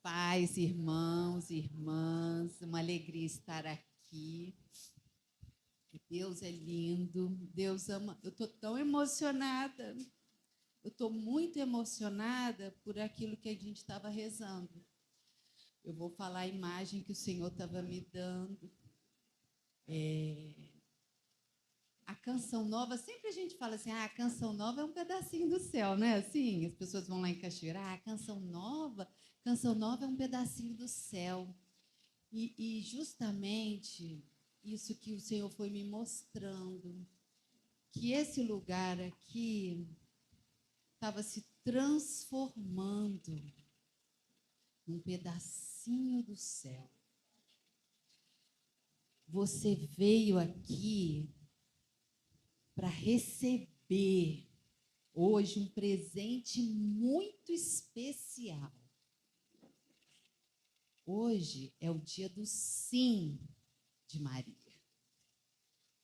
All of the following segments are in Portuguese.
paz, irmãos e irmãs, uma alegria estar aqui. Deus é lindo, Deus ama. Eu estou tão emocionada, eu estou muito emocionada por aquilo que a gente estava rezando. Eu vou falar a imagem que o Senhor estava me dando. A canção nova, sempre a gente fala assim, a canção nova é um pedacinho do céu, não é assim? As pessoas vão lá em Cachoeira, a canção nova é um pedacinho do céu. E justamente isso que o Senhor foi me mostrando, que esse lugar aqui estava se transformando num pedacinho do céu. Você veio aqui para receber hoje um presente muito especial. Hoje é o dia do sim de Maria.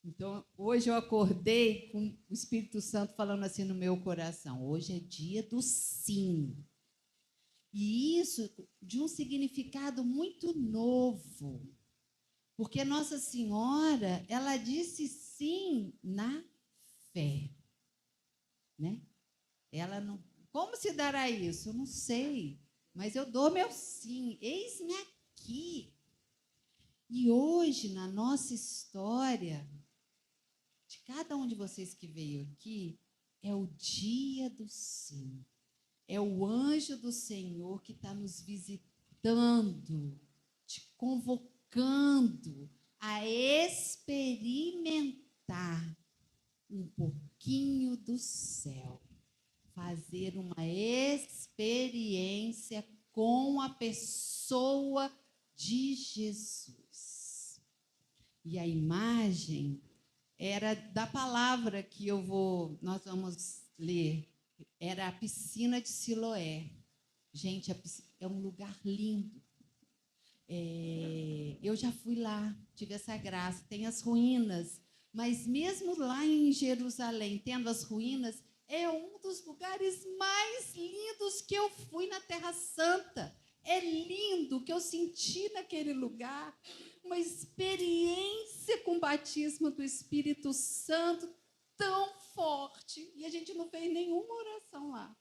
Então, hoje eu acordei com o Espírito Santo falando assim no meu coração. Hoje é dia do sim. E isso de um significado muito novo. Porque Nossa Senhora, ela disse sim na fé. Né? Ela não... Como se dará isso? Eu não sei. Mas eu dou meu sim. Eis-me aqui. E hoje, na nossa história, de cada um de vocês que veio aqui, é o dia do sim. É o anjo do Senhor que está nos visitando, te convocando a experimentar um pouquinho do céu. Fazer uma experiência com a pessoa de Jesus. E a imagem era da palavra que nós vamos ler. Era a piscina de Siloé. Gente, é um lugar lindo. Eu já fui lá, tive essa graça. Tem as ruínas, mas mesmo lá em Jerusalém, tendo as ruínas, é um dos lugares mais lindos que eu fui na Terra Santa. É lindo o que eu senti naquele lugar. Uma experiência com o batismo do Espírito Santo tão forte. E a gente não fez nenhuma oração lá.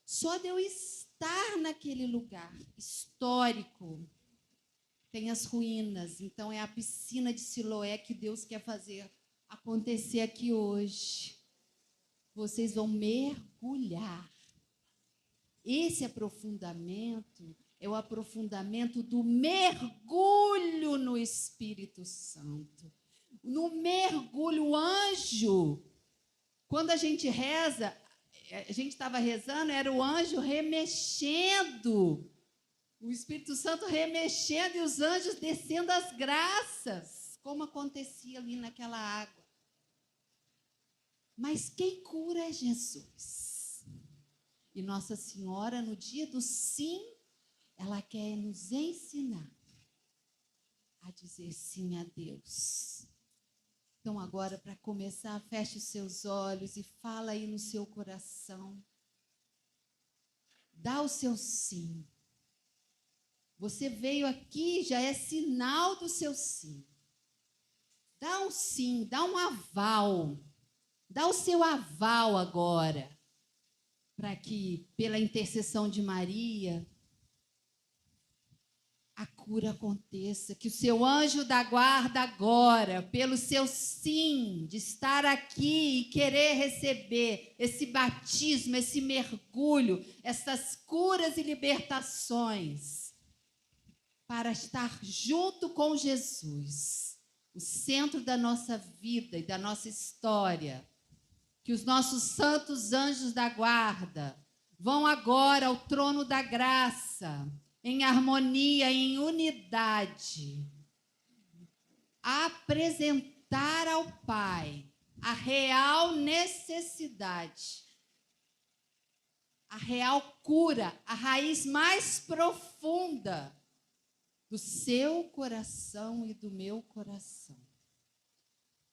Só de eu estar naquele lugar histórico. Tem as ruínas. Então, é a piscina de Siloé que Deus quer fazer acontecer aqui hoje. Vocês vão mergulhar. Esse aprofundamento é o aprofundamento do mergulho no Espírito Santo. No mergulho, o anjo, quando a gente reza, a gente estava rezando, era o anjo remexendo, o Espírito Santo remexendo e os anjos descendo as graças, como acontecia ali naquela água. Mas quem cura é Jesus. E Nossa Senhora, no dia do sim, ela quer nos ensinar a dizer sim a Deus. Então, agora, para começar, feche os seus olhos e fala aí no seu coração. Dá o seu sim. Você veio aqui, já é sinal do seu sim. Dá um sim, dá um aval. Dá o seu aval agora, para que, pela intercessão de Maria, a cura aconteça, que o seu anjo da guarda agora, pelo seu sim, de estar aqui e querer receber esse batismo, esse mergulho, essas curas e libertações, para estar junto com Jesus, o centro da nossa vida e da nossa história. Que os nossos santos anjos da guarda vão agora ao trono da graça, em harmonia, em unidade, apresentar ao Pai a real necessidade, a real cura, a raiz mais profunda do seu coração e do meu coração.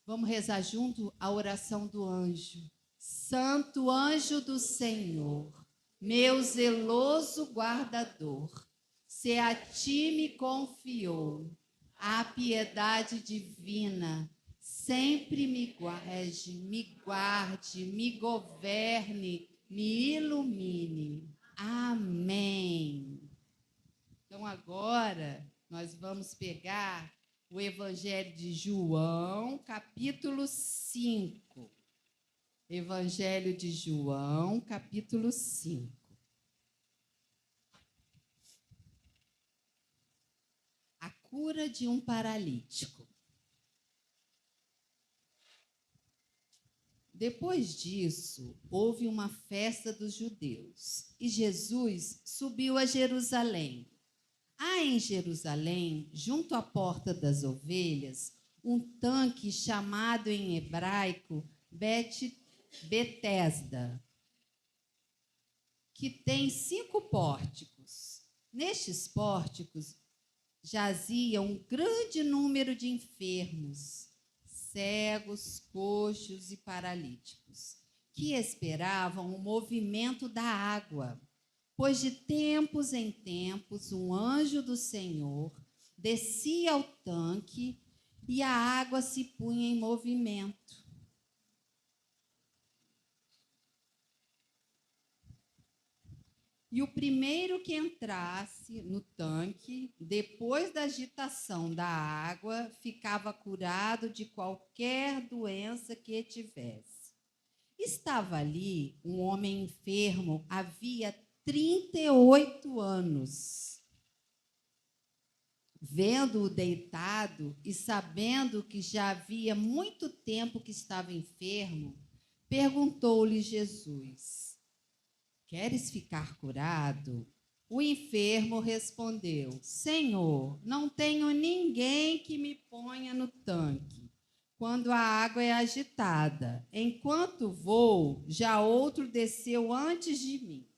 Vamos rezar junto a oração do anjo. Santo anjo do Senhor, meu zeloso guardador, se a ti me confiou a piedade divina, sempre me guarde, me governe, me ilumine. Amém. Então, agora, nós vamos pegar o Evangelho de João, capítulo 5. Evangelho de João, capítulo 5. A cura de um paralítico. Depois disso, houve uma festa dos judeus e Jesus subiu a Jerusalém. Há em Jerusalém, junto à porta das ovelhas, um tanque chamado em hebraico Betesda, que tem 5 pórticos. Nestes pórticos jazia um grande número de enfermos, cegos, coxos e paralíticos, que esperavam o movimento da água, pois de tempos em tempos um anjo do Senhor descia ao tanque e a água se punha em movimento. E o primeiro que entrasse no tanque, depois da agitação da água, ficava curado de qualquer doença que tivesse. Estava ali um homem enfermo havia 38 anos. Vendo-o deitado e sabendo que já havia muito tempo que estava enfermo, perguntou-lhe Jesus: queres ficar curado? O enfermo respondeu: Senhor, não tenho ninguém que me ponha no tanque quando a água é agitada. Enquanto vou, já outro desceu antes de mim.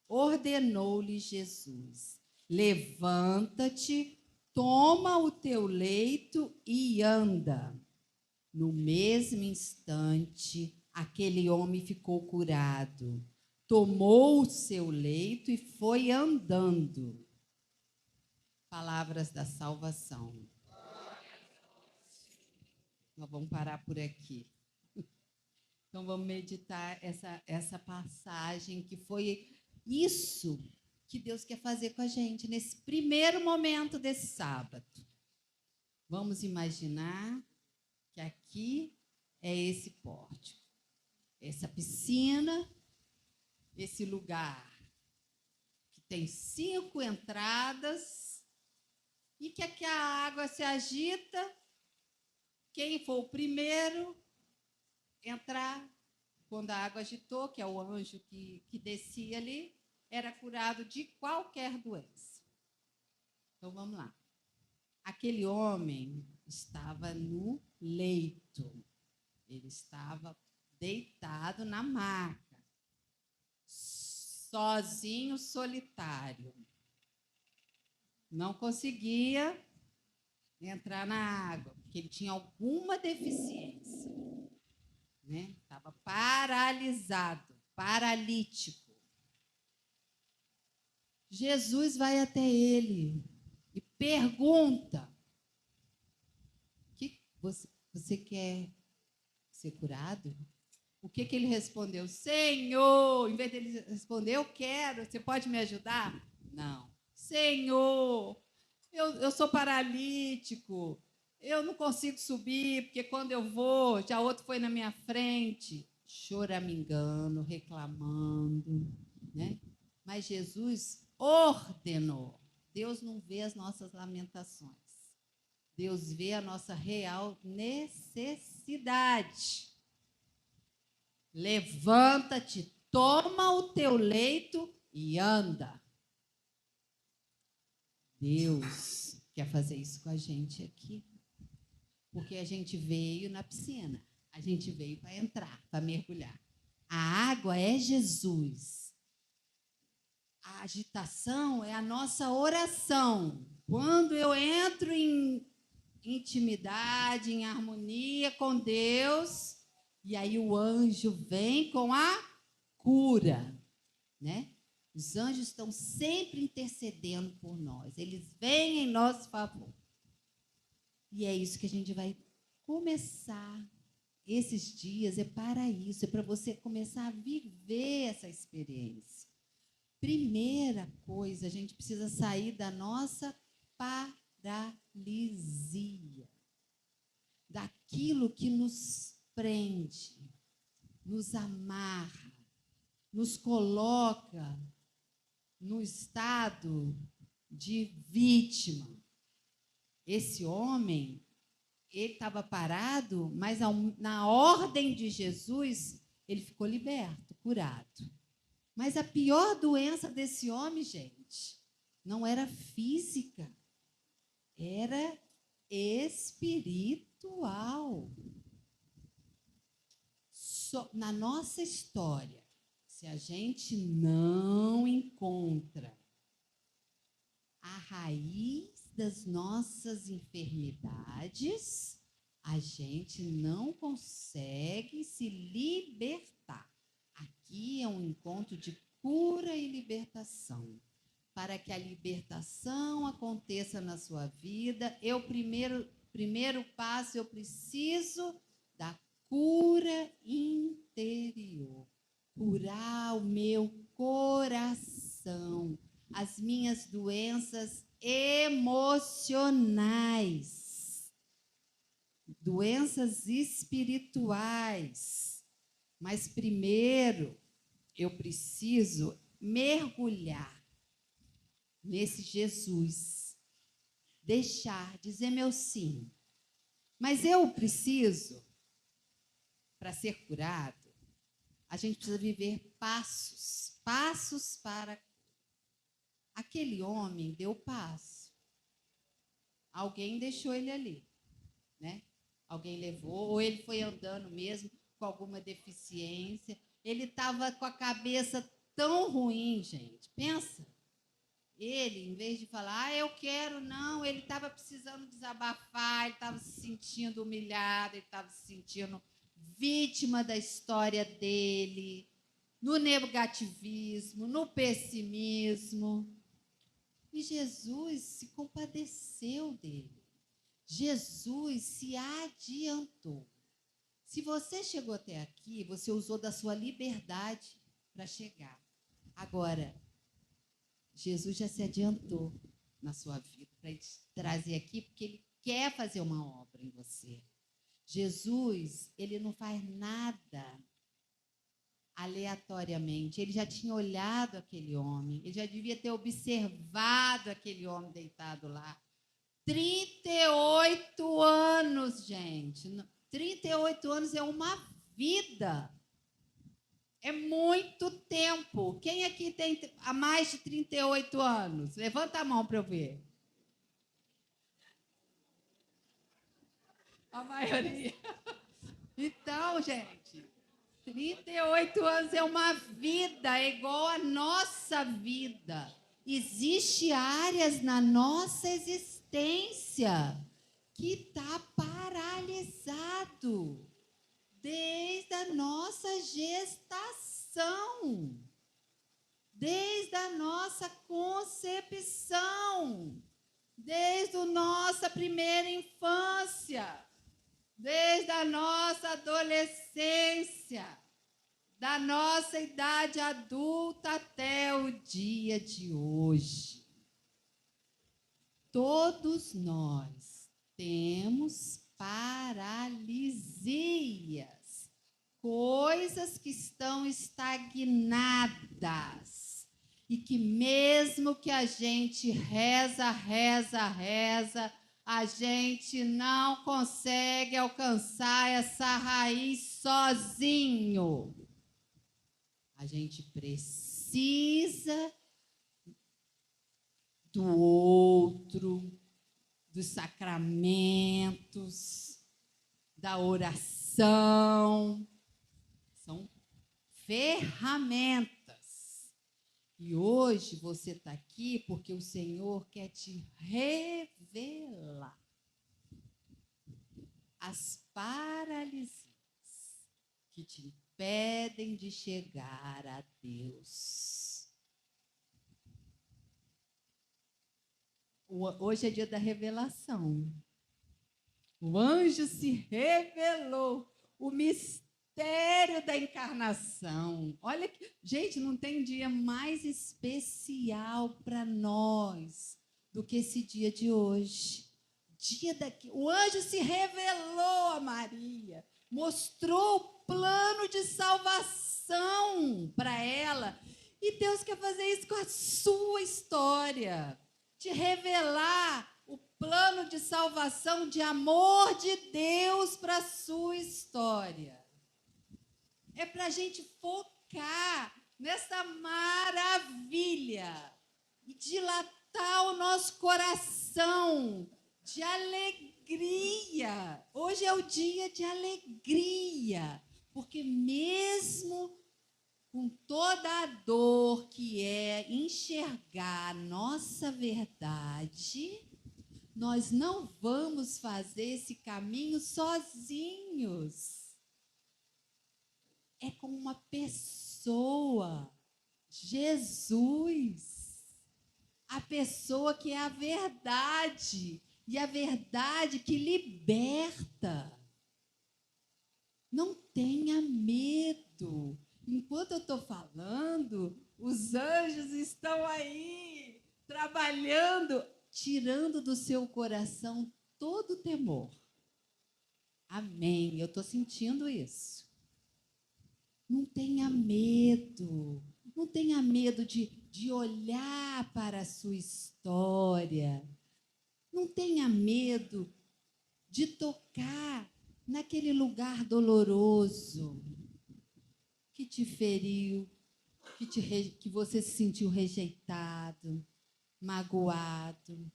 Ordenou-lhe Jesus: levanta-te, toma o teu leito e anda. No mesmo instante, aquele homem ficou curado. Tomou o seu leito e foi andando. Palavras da salvação. Nós vamos parar por aqui. Então, vamos meditar essa passagem, que foi isso que Deus quer fazer com a gente nesse primeiro momento desse sábado. Vamos imaginar que aqui é esse pórtico, essa piscina, esse lugar que tem 5 entradas e que aqui a água se agita. Quem for o primeiro entrar, quando a água agitou, que é o anjo que descia ali, era curado de qualquer doença. Então, vamos lá. Aquele homem estava no leito. Ele estava deitado na maca, sozinho, solitário. Não conseguia entrar na água, porque ele tinha alguma deficiência, né? Estava paralisado, paralítico. Jesus vai até ele e pergunta: você quer ser curado? O que ele respondeu? Senhor, em vez dele responder, eu quero, você pode me ajudar? Não. Senhor, eu sou paralítico, eu não consigo subir, porque quando eu vou, já outro foi na minha frente, choramingando, reclamando, né? Mas Jesus ordenou. Deus não vê as nossas lamentações. Deus vê a nossa real necessidade. Levanta-te, toma o teu leito e anda. Deus quer fazer isso com a gente aqui. Porque a gente veio na piscina. A gente veio para entrar, para mergulhar. A água é Jesus. A agitação é a nossa oração. Quando eu entro em intimidade, em harmonia com Deus, e aí o anjo vem com a cura, né? Os anjos estão sempre intercedendo por nós. Eles vêm em nosso favor. E é isso que a gente vai começar. Esses dias é para isso, é para você começar a viver essa experiência. Primeira coisa, a gente precisa sair da nossa paralisia, daquilo que nos prende, nos amarra, nos coloca no estado de vítima. Esse homem, ele estava parado, mas na ordem de Jesus, ele ficou liberto, curado. Mas a pior doença desse homem, gente, não era física, era espiritual. Na nossa história, se a gente não encontra a raiz das nossas enfermidades, a gente não consegue se libertar. Aqui é um encontro de cura e libertação. Para que a libertação aconteça na sua vida, primeiro passo, eu preciso da cura interior. Curar o meu coração, as minhas doenças emocionais, doenças espirituais. Mas primeiro eu preciso mergulhar nesse Jesus, dizer meu sim. Mas eu preciso, para ser curado, a gente precisa viver passos para. Aquele homem deu passo. Alguém deixou ele ali, né? Alguém levou, ou ele foi andando mesmo com alguma deficiência. Ele estava com a cabeça tão ruim, gente. Pensa. Ele, em vez de falar, eu quero, não, ele estava precisando desabafar, ele estava se sentindo humilhado, ele estava se sentindo vítima da história dele, no negativismo, no pessimismo. E Jesus se compadeceu dele. Jesus se adiantou. Se você chegou até aqui, você usou da sua liberdade para chegar. Agora, Jesus já se adiantou na sua vida para te trazer aqui, porque ele quer fazer uma obra em você. Jesus, ele não faz nada aleatoriamente. Ele já tinha olhado aquele homem, ele já devia ter observado aquele homem deitado lá. 38 anos, gente. 38 anos é uma vida. É muito tempo. Quem aqui tem há mais de 38 anos? Levanta a mão para eu ver. A maioria. Então, gente, 38 anos é uma vida, é igual a nossa vida. Existem áreas na nossa existência que está paralisado desde a nossa gestação, desde a nossa concepção, desde a nossa primeira infância, desde a nossa adolescência, da nossa idade adulta até o dia de hoje. Todos nós temos paralisias, coisas que estão estagnadas e que mesmo que a gente reza, a gente não consegue alcançar essa raiz sozinho. A gente precisa do outro, dos sacramentos, da oração. São ferramentas. E hoje você está aqui porque o Senhor quer te revelar as paralisias que te impedem de chegar a Deus. Hoje é dia da revelação. O anjo se revelou. O mistério da encarnação. Olha que, gente, não tem dia mais especial para nós do que esse dia de hoje. O anjo se revelou a Maria, mostrou o plano de salvação para ela. E Deus quer fazer isso com a sua história, te revelar o plano de salvação, de amor de Deus para a sua história. É para a gente focar nessa maravilha e dilatar o nosso coração de alegria. Hoje é o dia de alegria, porque mesmo com toda a dor que é enxergar a nossa verdade, nós não vamos fazer esse caminho sozinhos. É com uma pessoa, Jesus, a pessoa que é a verdade, e a verdade que liberta. Não tenha medo. Enquanto eu estou falando, os anjos estão aí, trabalhando, tirando do seu coração todo o temor. Amém. Eu estou sentindo isso. Não tenha medo. Não tenha medo de olhar para a sua história. Não tenha medo de tocar naquele lugar doloroso que te feriu, que você se sentiu rejeitado, magoado,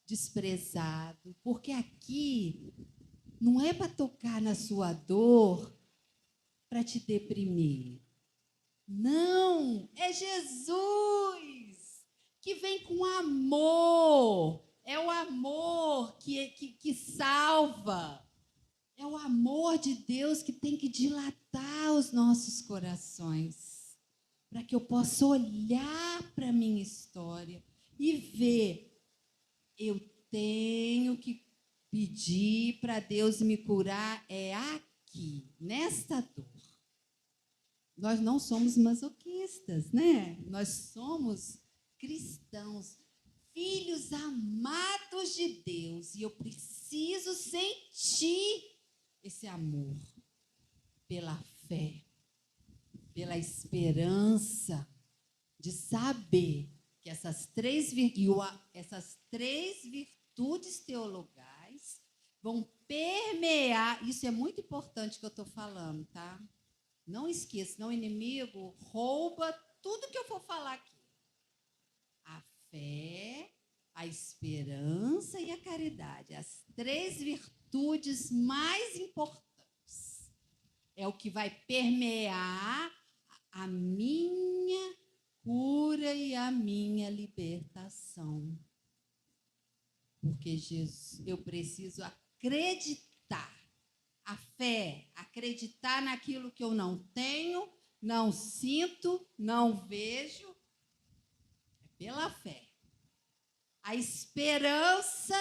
desprezado. Porque aqui não é para tocar na sua dor para te deprimir. Não, é Jesus que vem com amor. É o amor que salva. É o amor de Deus que tem que dilatar os nossos corações, para que eu possa olhar para a minha história e ver, eu tenho que pedir para Deus me curar aqui, nesta dor. Nós não somos masoquistas, né? Nós somos cristãos, filhos amados de Deus, e eu preciso sentir esse amor pela fé, pela esperança de saber que essas três virtudes teologais vão permear. Isso é muito importante que eu estou falando, tá? Não esqueça, senão o inimigo rouba tudo que eu for falar aqui. A fé, a esperança e a caridade. As três virtudes mais importantes. É o que vai permear a minha cura e a minha libertação. Porque Jesus, eu preciso acreditar. A fé, acreditar naquilo que eu não tenho, não sinto, não vejo, é pela fé. A esperança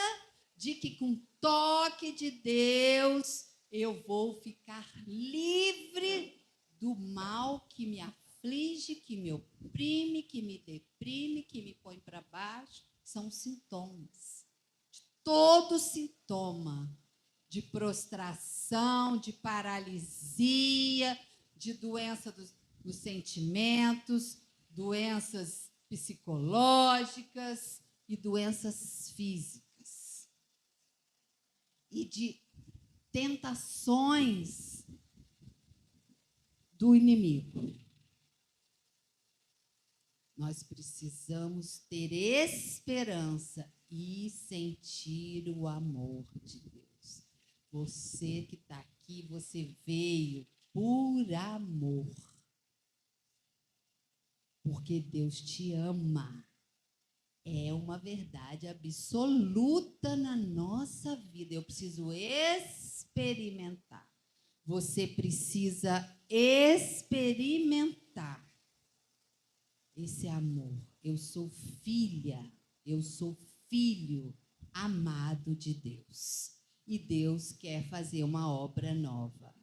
de que com o toque de Deus eu vou ficar livre do mal que me aflige, que me oprime, que me deprime, que me põe para baixo. São sintomas. Todo sintoma de prostração, de paralisia, de doença dos sentimentos, doenças psicológicas e doenças físicas. E de tentações do inimigo. Nós precisamos ter esperança e sentir o amor de Deus. Você que está aqui, você veio por amor. Porque Deus te ama. É uma verdade absoluta na nossa vida. Eu preciso experimentar. Você precisa experimentar esse amor. Eu sou filha, eu sou filho amado de Deus. E Deus quer fazer uma obra nova.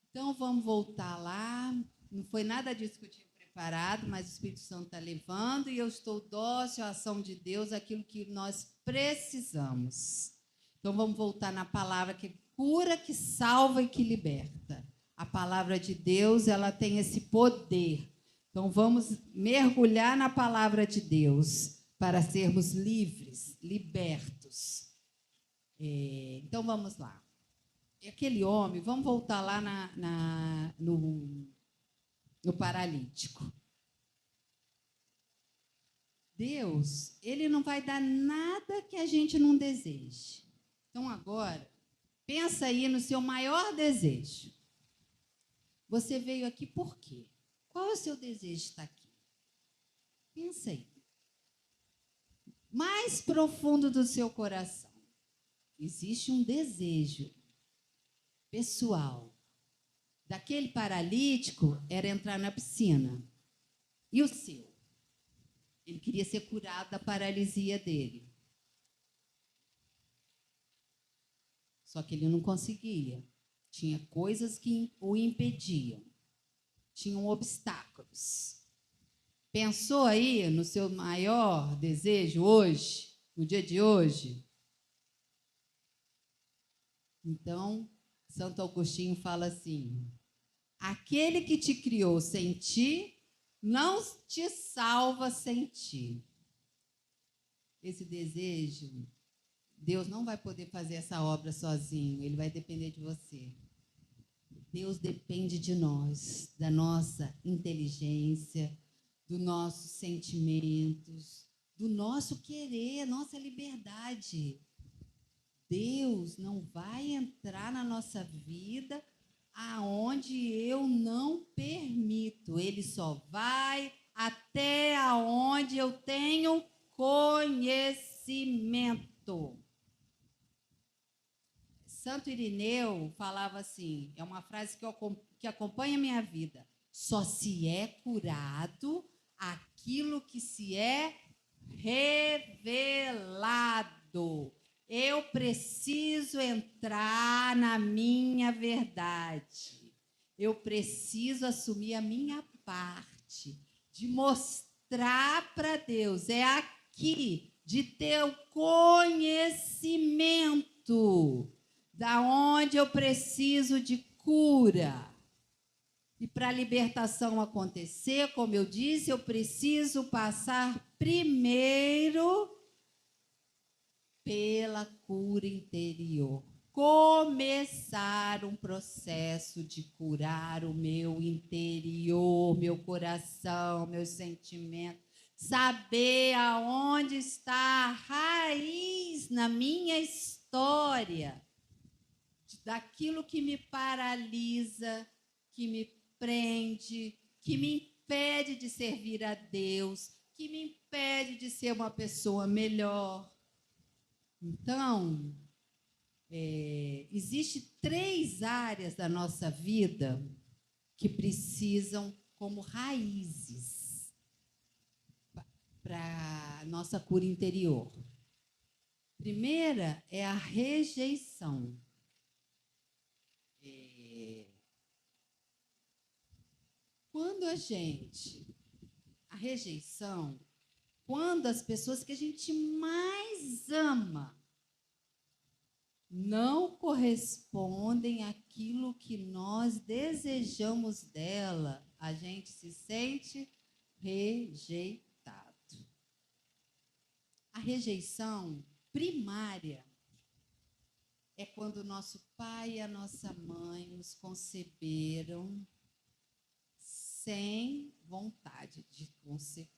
Então, vamos voltar lá. Não foi nada disso que eu tinha preparado, mas o Espírito Santo está levando e eu estou dócil à ação de Deus, aquilo que nós precisamos. Então, vamos voltar na palavra que cura, que salva e que liberta. A palavra de Deus, ela tem esse poder. Então, vamos mergulhar na palavra de Deus para sermos livres, libertos. Então, vamos lá. Aquele homem, vamos voltar lá no paralítico. Deus, ele não vai dar nada que a gente não deseje. Então, agora, pensa aí no seu maior desejo. Você veio aqui por quê? Qual é o seu desejo de estar aqui? Pensa aí. Mais profundo do seu coração, existe um desejo pessoal. Daquele paralítico era entrar na piscina. E o seu? Ele queria ser curado da paralisia dele. Só que ele não conseguia. Tinha coisas que o impediam. Tinham obstáculos. Pensou aí no seu maior desejo hoje, no dia de hoje? Então, Santo Agostinho fala assim: aquele que te criou sem ti, não te salva sem ti. Esse desejo, Deus não vai poder fazer essa obra sozinho, ele vai depender de você. Deus depende de nós, da nossa inteligência, dos nossos sentimentos, do nosso querer, nossa liberdade. Deus não vai entrar na nossa vida aonde eu não permito. Ele só vai até aonde eu tenho conhecimento. Santo Irineu falava assim, é uma frase que acompanha a minha vida: só se é curado aquilo que se é revelado. Eu preciso entrar na minha verdade. Eu preciso assumir a minha parte, de mostrar para Deus. É aqui, de ter o conhecimento da onde eu preciso de cura. E para a libertação acontecer, como eu disse, eu preciso passar primeiro pela cura interior. Começar um processo de curar o meu interior, meu coração, meus sentimentos. Saber aonde está a raiz na minha história, daquilo que me paralisa, que me prende, que me impede de servir a Deus, que me impede de ser uma pessoa melhor. Então, existem 3 áreas da nossa vida que precisam como raízes para a nossa cura interior. Primeira é a rejeição. Quando a rejeição, quando as pessoas que a gente mais ama não correspondem àquilo que nós desejamos dela, a gente se sente rejeitado. A rejeição primária é quando o nosso pai e a nossa mãe nos conceberam sem vontade de conceber.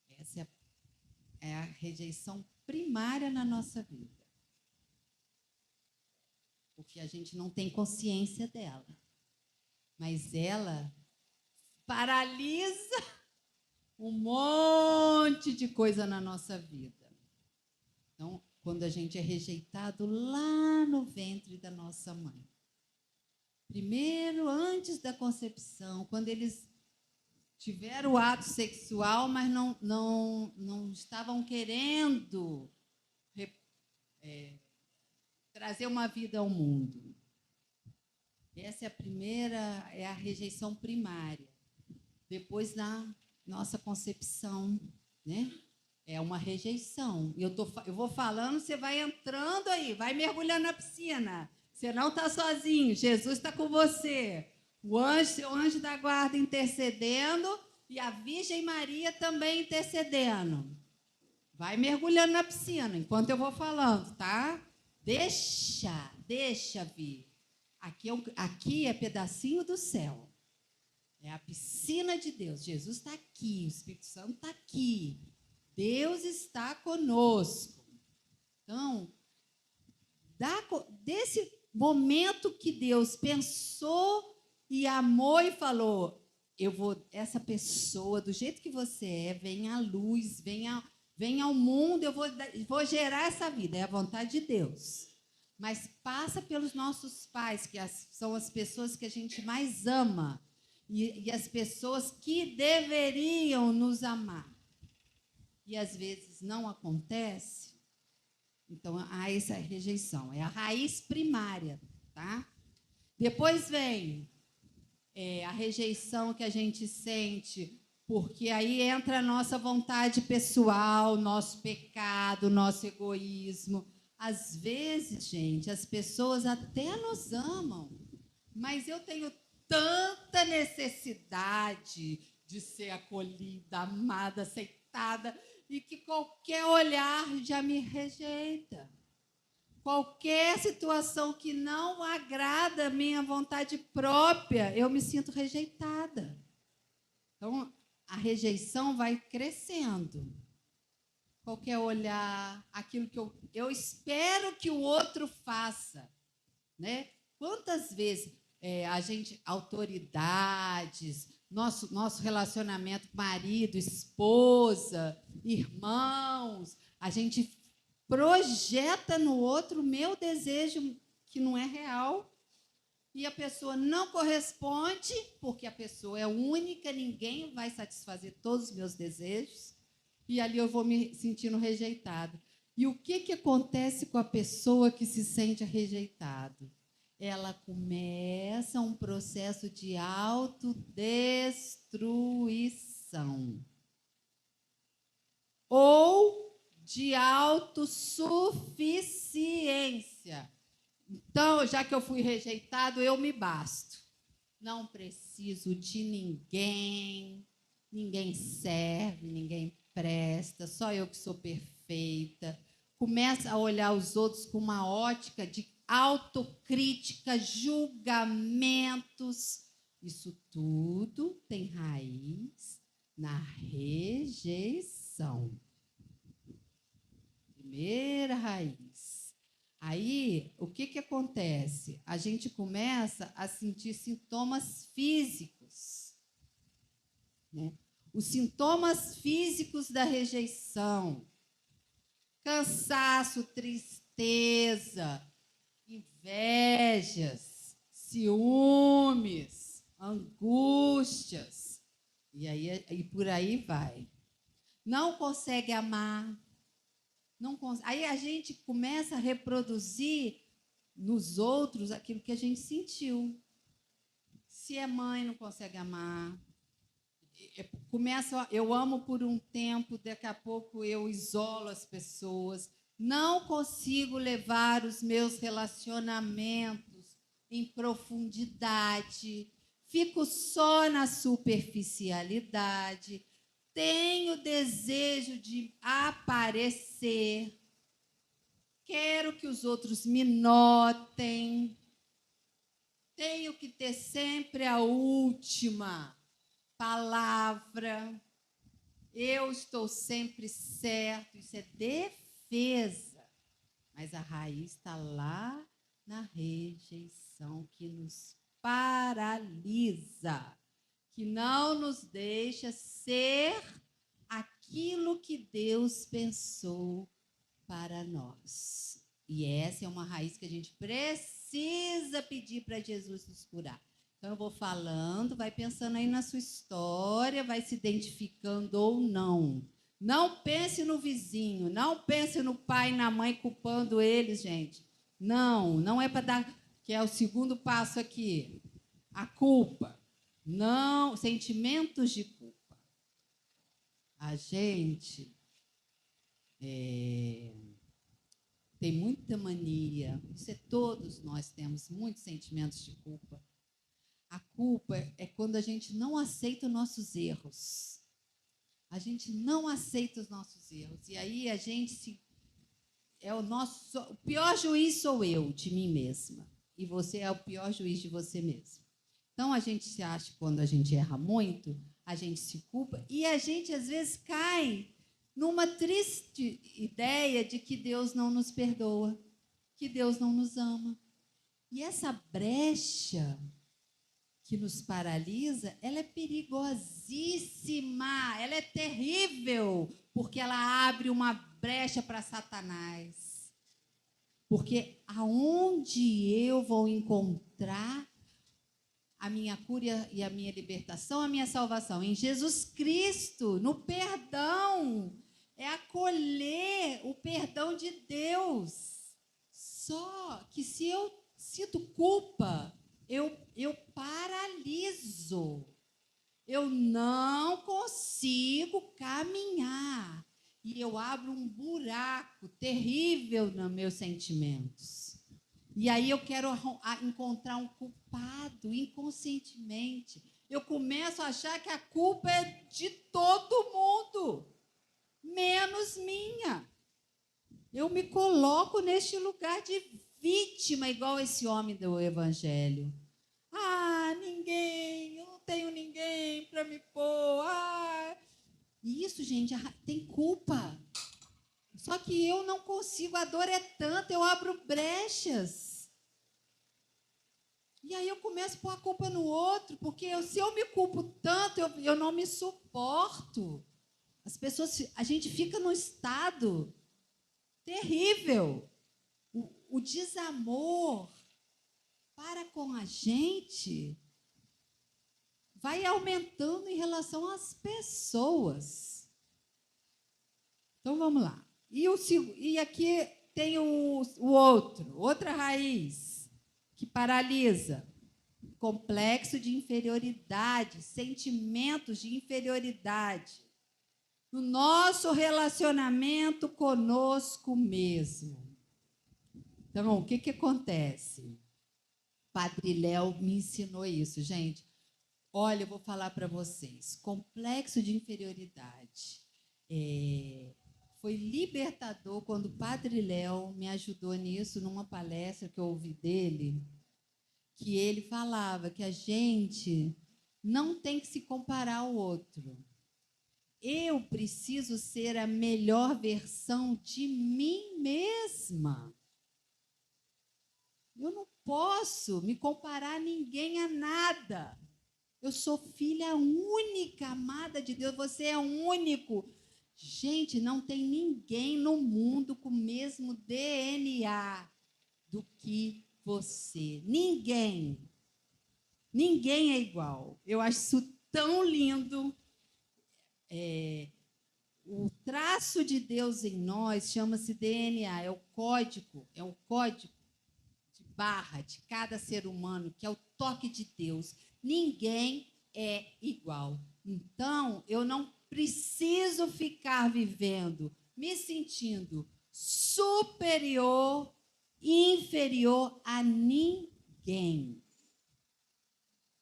Essa é a rejeição primária na nossa vida. Porque a gente não tem consciência dela. Mas ela paralisa um monte de coisa na nossa vida. Então, quando a gente é rejeitado lá no ventre da nossa mãe. Primeiro, antes da concepção, quando eles tiveram o ato sexual, mas não estavam querendo trazer uma vida ao mundo. Essa é a primeira, é a rejeição primária. Depois, na nossa concepção, né? É uma rejeição. Eu vou falando, você vai entrando aí, vai mergulhando na piscina. Você não está sozinho, Jesus está com você. O anjo da guarda intercedendo e a Virgem Maria também intercedendo. Vai mergulhando na piscina enquanto eu vou falando, tá? Deixa vir. Aqui é pedacinho do céu. É a piscina de Deus. Jesus está aqui, o Espírito Santo está aqui. Deus está conosco. Então, desse momento que Deus pensou e amou e falou, essa pessoa, do jeito que você é, vem à luz, vem ao mundo, eu vou gerar essa vida, é a vontade de Deus. Mas passa pelos nossos pais, que são as pessoas que a gente mais ama, e as pessoas que deveriam nos amar. E às vezes não acontece, então há essa rejeição, é a raiz primária, tá? Depois vem a rejeição que a gente sente, porque aí entra a nossa vontade pessoal, nosso pecado, nosso egoísmo. Às vezes, gente, as pessoas até nos amam, mas eu tenho tanta necessidade de ser acolhida, amada, aceitada, e que qualquer olhar já me rejeita. Qualquer situação que não agrada a minha vontade própria, eu me sinto rejeitada. Então, a rejeição vai crescendo. Qualquer olhar, aquilo que eu espero que o outro faça, né? Quantas vezes autoridades, nosso relacionamento marido, esposa, irmãos, a gente projeta no outro o meu desejo que não é real e a pessoa não corresponde, porque a pessoa é única, ninguém vai satisfazer todos os meus desejos, e ali eu vou me sentindo rejeitada. E o que acontece com a pessoa que se sente rejeitada? Ela começa um processo de autodestruição ou de autossuficiência. Então, já que eu fui rejeitado, eu me basto. Não preciso de ninguém, ninguém serve, ninguém presta, só eu que sou perfeita. Começa a olhar os outros com uma ótica de autocrítica, julgamentos. Isso tudo tem raiz na rejeição. Primeira raiz. Aí, o que acontece? A gente começa a sentir sintomas físicos, né? Os sintomas físicos da rejeição: cansaço, tristeza, invejas, ciúmes, angústias, e por aí vai. Não consegue amar. Aí a gente começa a reproduzir nos outros aquilo que a gente sentiu. Se é mãe, não consegue amar. Eu amo por um tempo, daqui a pouco eu isolo as pessoas. Não consigo levar os meus relacionamentos em profundidade. Fico só na superficialidade. Tenho desejo de aparecer. Quero que os outros me notem. Tenho que ter sempre a última palavra. Eu estou sempre certo. Isso é defesa. Mas a raiz está lá na rejeição que nos paralisa, que não nos deixa ser aquilo que Deus pensou para nós. E essa é uma raiz que a gente precisa pedir para Jesus nos curar. Então, eu vou falando, vai pensando aí na sua história, vai se identificando ou não. Não pense no vizinho, não pense no pai e na mãe culpando eles, gente. Não, não é para dar, que é o segundo passo aqui, a culpa. Não, sentimentos de culpa. A gente tem muita mania, todos nós temos muitos sentimentos de culpa. A culpa é quando a gente não aceita os nossos erros. A gente não aceita os nossos erros. E aí a gente o pior juiz sou eu de mim mesma. E você é o pior juiz de você mesmo. Então a gente se acha que quando a gente erra muito, a gente se culpa e a gente às vezes cai numa triste ideia de que Deus não nos perdoa, que Deus não nos ama. E essa brecha que nos paralisa, ela é perigosíssima, ela é terrível, porque ela abre uma brecha para Satanás. Porque aonde eu vou encontrar a minha cura e a minha libertação, a minha salvação? Em Jesus Cristo, no perdão. É acolher o perdão de Deus. Só que se eu sinto culpa, eu paraliso. Eu não consigo caminhar. E eu abro um buraco terrível nos meus sentimentos. E aí eu quero encontrar um culpado inconscientemente. Eu começo a achar que a culpa é de todo mundo, menos minha. Eu me coloco neste lugar de vítima, igual esse homem do Evangelho. Eu não tenho ninguém para me pôr. Isso, gente, tem culpa. Só que eu não consigo, a dor é tanta, eu abro brechas. E aí eu começo a pôr a culpa no outro, porque se eu me culpo tanto, eu não me suporto. As pessoas, a gente fica num estado terrível. O desamor para com a gente vai aumentando em relação às pessoas. Então, vamos lá. E aqui tem outra raiz que paralisa. Complexo de inferioridade, sentimentos de inferioridade. No nosso relacionamento conosco mesmo. Então, o que acontece? Padre Léo me ensinou isso, gente. Olha, eu vou falar para vocês. Complexo de inferioridade. Foi libertador quando o Padre Léo me ajudou nisso, numa palestra que eu ouvi dele, que ele falava que a gente não tem que se comparar ao outro. Eu preciso ser a melhor versão de mim mesma. Eu não posso me comparar a ninguém, a nada. Eu sou filha única, amada de Deus. Você é único. Gente, não tem ninguém no mundo com o mesmo DNA do que você. Ninguém. Ninguém é igual. Eu acho isso tão lindo. O traço de Deus em nós chama-se DNA. É o código de barra de cada ser humano, que é o toque de Deus. Ninguém é igual. Então, eu não preciso ficar vivendo, me sentindo superior, inferior a ninguém.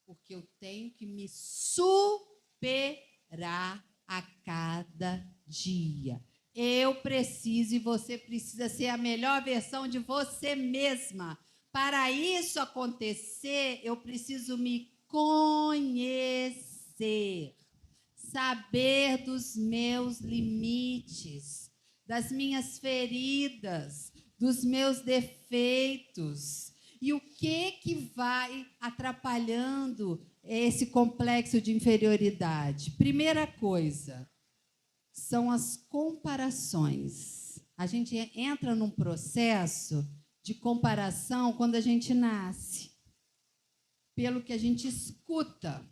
Porque eu tenho que me superar a cada dia. Eu preciso e você precisa ser a melhor versão de você mesma. Para isso acontecer, eu preciso me conhecer, saber dos meus limites, das minhas feridas, dos meus defeitos. E o que vai atrapalhando esse complexo de inferioridade? Primeira coisa, são as comparações. A gente entra num processo de comparação quando a gente nasce. pelo que a gente escuta.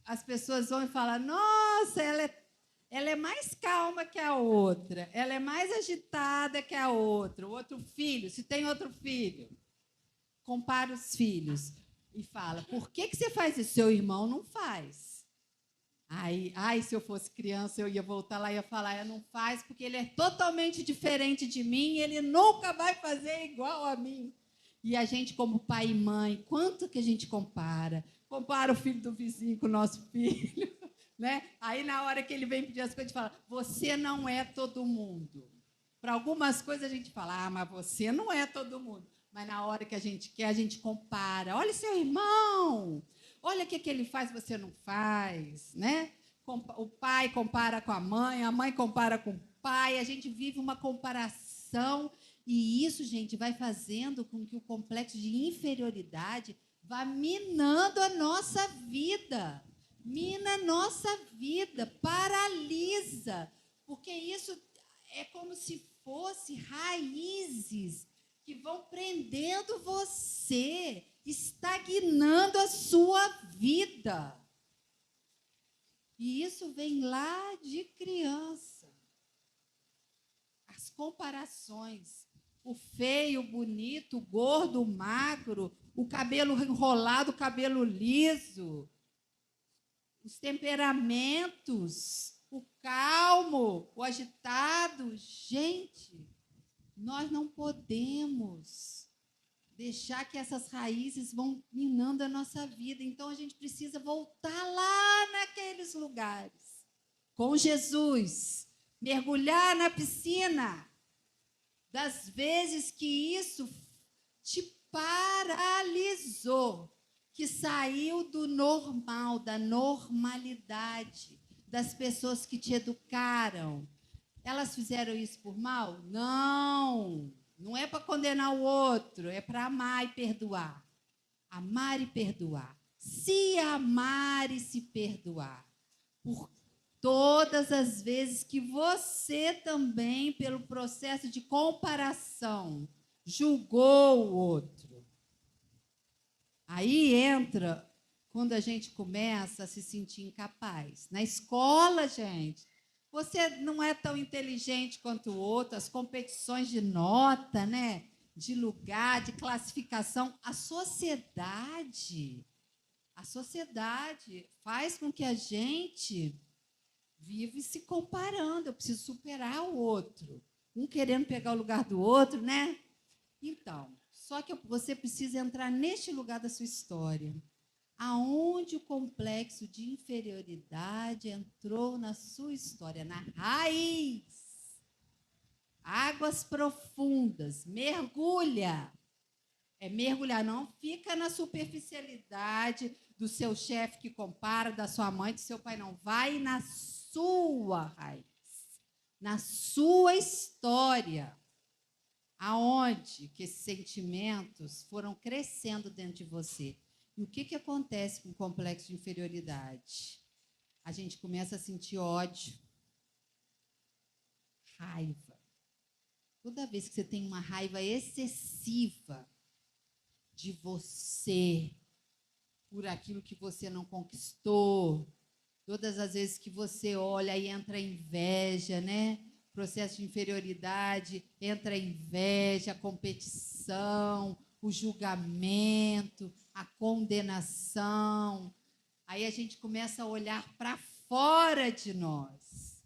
As pessoas vão e falam, nossa, ela é mais calma que a outra, ela é mais agitada que a outra. O outro filho, se tem outro filho, compara os filhos e fala, por que você faz isso? Seu irmão não faz. Se eu fosse criança, eu ia voltar lá e ia falar, ela não faz porque ele é totalmente diferente de mim e ele nunca vai fazer igual a mim. E a gente, como pai e mãe, quanto que a gente compara? Compara o filho do vizinho com o nosso filho, né? Aí, na hora que ele vem pedir as coisas, a gente fala, você não é todo mundo. Para algumas coisas, a gente fala, mas você não é todo mundo. Mas, na hora que a gente quer, a gente compara. Olha seu irmão, olha o que ele faz, você não faz, né? O pai compara com a mãe compara com o pai, a gente vive uma comparação e isso, gente, vai fazendo com que o complexo de inferioridade vá minando a nossa vida, mina a nossa vida, paralisa, porque isso é como se fosse raízes que vão prendendo você, estagnando a sua vida. E isso vem lá de criança. As comparações. O feio, o bonito, o gordo, o magro, o cabelo enrolado, o cabelo liso, os temperamentos, o calmo, o agitado. Gente, nós não podemos deixar que essas raízes vão minando a nossa vida. Então, a gente precisa voltar lá naqueles lugares, com Jesus, mergulhar na piscina, das vezes que isso te paralisou, que saiu do normal, da normalidade, das pessoas que te educaram. Elas fizeram isso por mal? Não. Não é para condenar o outro, é para amar e perdoar. Amar e perdoar. Se amar e se perdoar. Por todas as vezes que você também, pelo processo de comparação, julgou o outro. Aí entra quando a gente começa a se sentir incapaz. Na escola, gente, você não é tão inteligente quanto o outro, as competições de nota, né? De lugar, de classificação. A sociedade faz com que a gente vive se comparando. Eu preciso superar o outro. Um querendo pegar o lugar do outro, né? Então, só que você precisa entrar neste lugar da sua história. Aonde o complexo de inferioridade entrou na sua história, na raiz. Águas profundas, mergulha. É mergulhar, não fica na superficialidade do seu chefe que compara, da sua mãe, do seu pai, não. Vai na sua raiz, na sua história. Aonde que esses sentimentos foram crescendo dentro de você. E o que acontece com o complexo de inferioridade? A gente começa a sentir ódio, raiva. Toda vez que você tem uma raiva excessiva de você, por aquilo que você não conquistou, todas as vezes que você olha e entra a inveja, né? Processo de inferioridade, entra a inveja, a competição, o julgamento, a condenação. Aí a gente começa a olhar para fora de nós,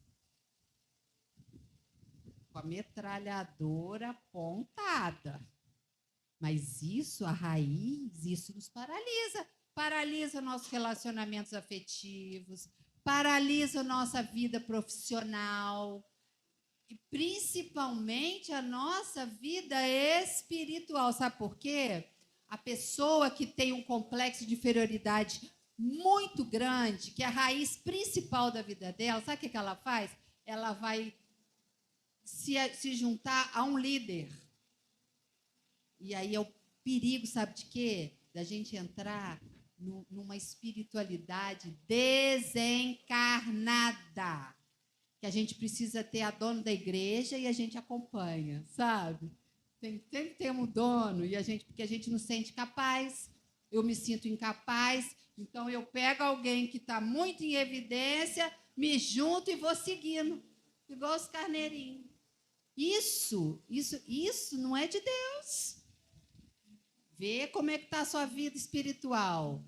com a metralhadora apontada. Mas isso, a raiz, isso nos paralisa. Paralisa nossos relacionamentos afetivos, paralisa nossa vida profissional, e principalmente a nossa vida espiritual. Sabe por quê? A pessoa que tem um complexo de inferioridade muito grande, que é a raiz principal da vida dela, sabe o que ela faz? Ela vai se juntar a um líder. E aí é o perigo, sabe de quê? Da gente entrar numa espiritualidade desencarnada. Que a gente precisa ter a dona da igreja e a gente acompanha, sabe? Sempre tem um dono, porque a gente não sente capaz, eu me sinto incapaz, então eu pego alguém que está muito em evidência, me junto e vou seguindo, igual os carneirinhos. Isso não é de Deus. Vê como é que está a sua vida espiritual.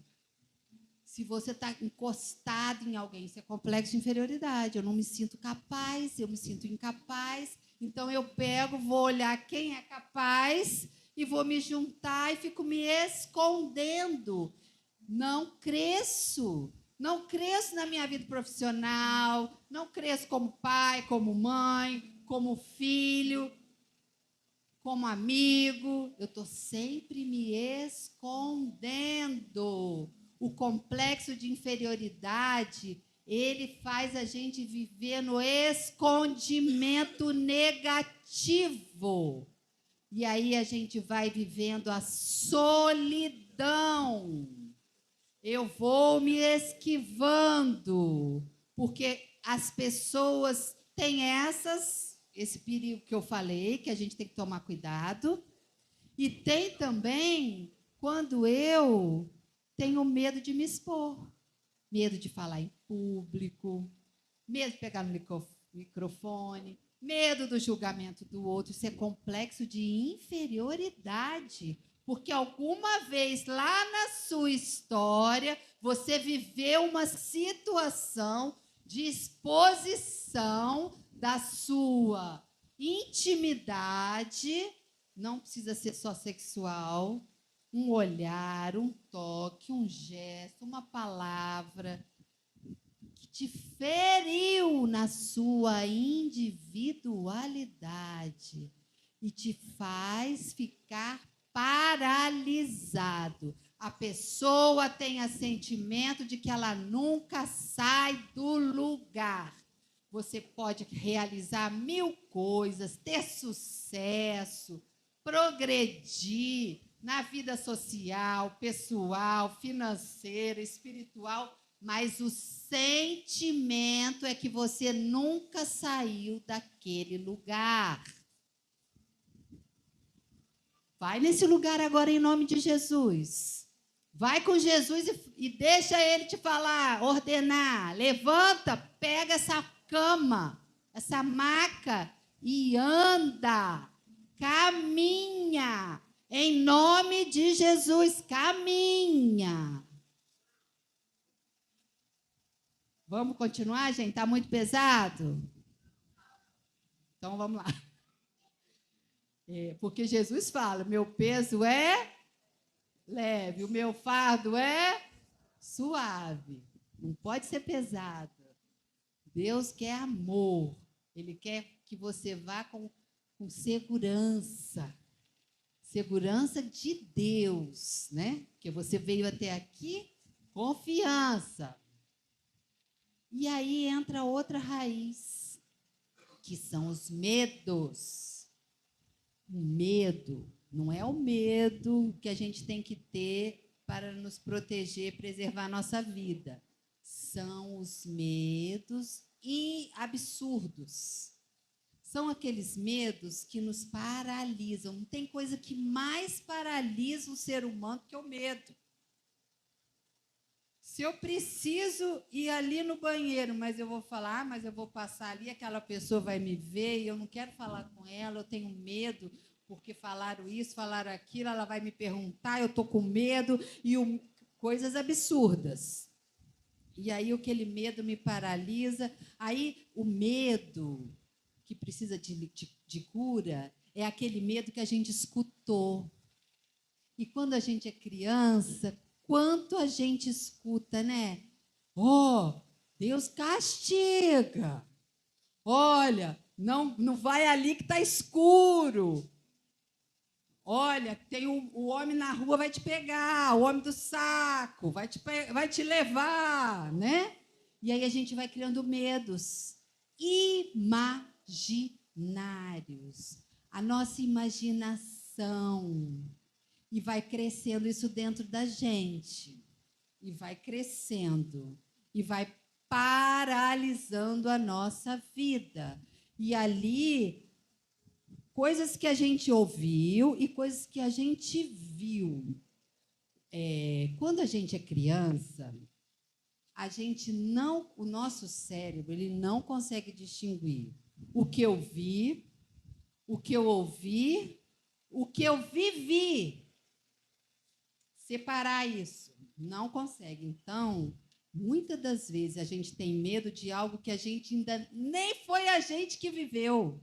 Se você está encostado em alguém, isso é complexo de inferioridade. Eu não me sinto capaz, eu me sinto incapaz. Então eu vou olhar quem é capaz e vou me juntar e fico me escondendo. Não cresço na minha vida profissional, não cresço como pai, como mãe, como filho, como amigo. Eu estou sempre me escondendo. O complexo de inferioridade, ele faz a gente viver no escondimento negativo. E aí a gente vai vivendo a solidão. Eu vou me esquivando, porque as pessoas têm esse perigo que eu falei, que a gente tem que tomar cuidado. E tem também quando eu tenho medo de me expor, medo de falar em público, medo de pegar no microfone, medo do julgamento do outro. Isso é complexo de inferioridade, porque alguma vez lá na sua história você viveu uma situação de exposição da sua intimidade, não precisa ser só sexual, um olhar, um toque, um gesto, uma palavra que te feriu na sua individualidade e te faz ficar paralisado. A pessoa tem o sentimento de que ela nunca sai do lugar. Você pode realizar 1000 coisas, ter sucesso, progredir na vida social, pessoal, financeira, espiritual, mas o sentimento é que você nunca saiu daquele lugar. Vai nesse lugar agora em nome de Jesus. Vai com Jesus e deixa ele te falar, ordenar. Levanta, pega essa cama, essa maca e anda. Caminha. Em nome de Jesus, caminha. Vamos continuar, gente? Está muito pesado? Então, vamos lá. Porque Jesus fala, meu peso é leve, o meu fardo é suave. Não pode ser pesado. Deus quer amor. Ele quer que você vá com segurança. Segurança de Deus, né? Porque você veio até aqui, confiança. E aí entra outra raiz, que são os medos. O medo não é o medo que a gente tem que ter para nos proteger, preservar a nossa vida. São os medos absurdos. São aqueles medos que nos paralisam. Não tem coisa que mais paralisa o ser humano que o medo. Se eu preciso ir ali no banheiro, mas eu vou falar, mas eu vou passar ali, aquela pessoa vai me ver e eu não quero falar com ela, eu tenho medo, porque falaram isso, falaram aquilo, ela vai me perguntar, eu estou com medo, e coisas absurdas. E aí aquele medo me paralisa. Aí o medo que precisa de cura é aquele medo que a gente escutou. E quando a gente é criança, quanto a gente escuta, né? Deus castiga. Olha, não vai ali que está escuro. Olha, tem o homem na rua vai te pegar, o homem do saco vai te levar, né? E aí a gente vai criando medos imaginários. A nossa imaginação. E vai crescendo isso dentro da gente. E vai crescendo. E vai paralisando a nossa vida. E ali, coisas que a gente ouviu e coisas que a gente viu. Quando a gente é criança, o nosso cérebro ele não consegue distinguir o que eu vi, o que eu ouvi, o que eu vivi. Separar isso, não consegue. Então, muitas das vezes a gente tem medo de algo que a gente ainda nem foi a gente que viveu.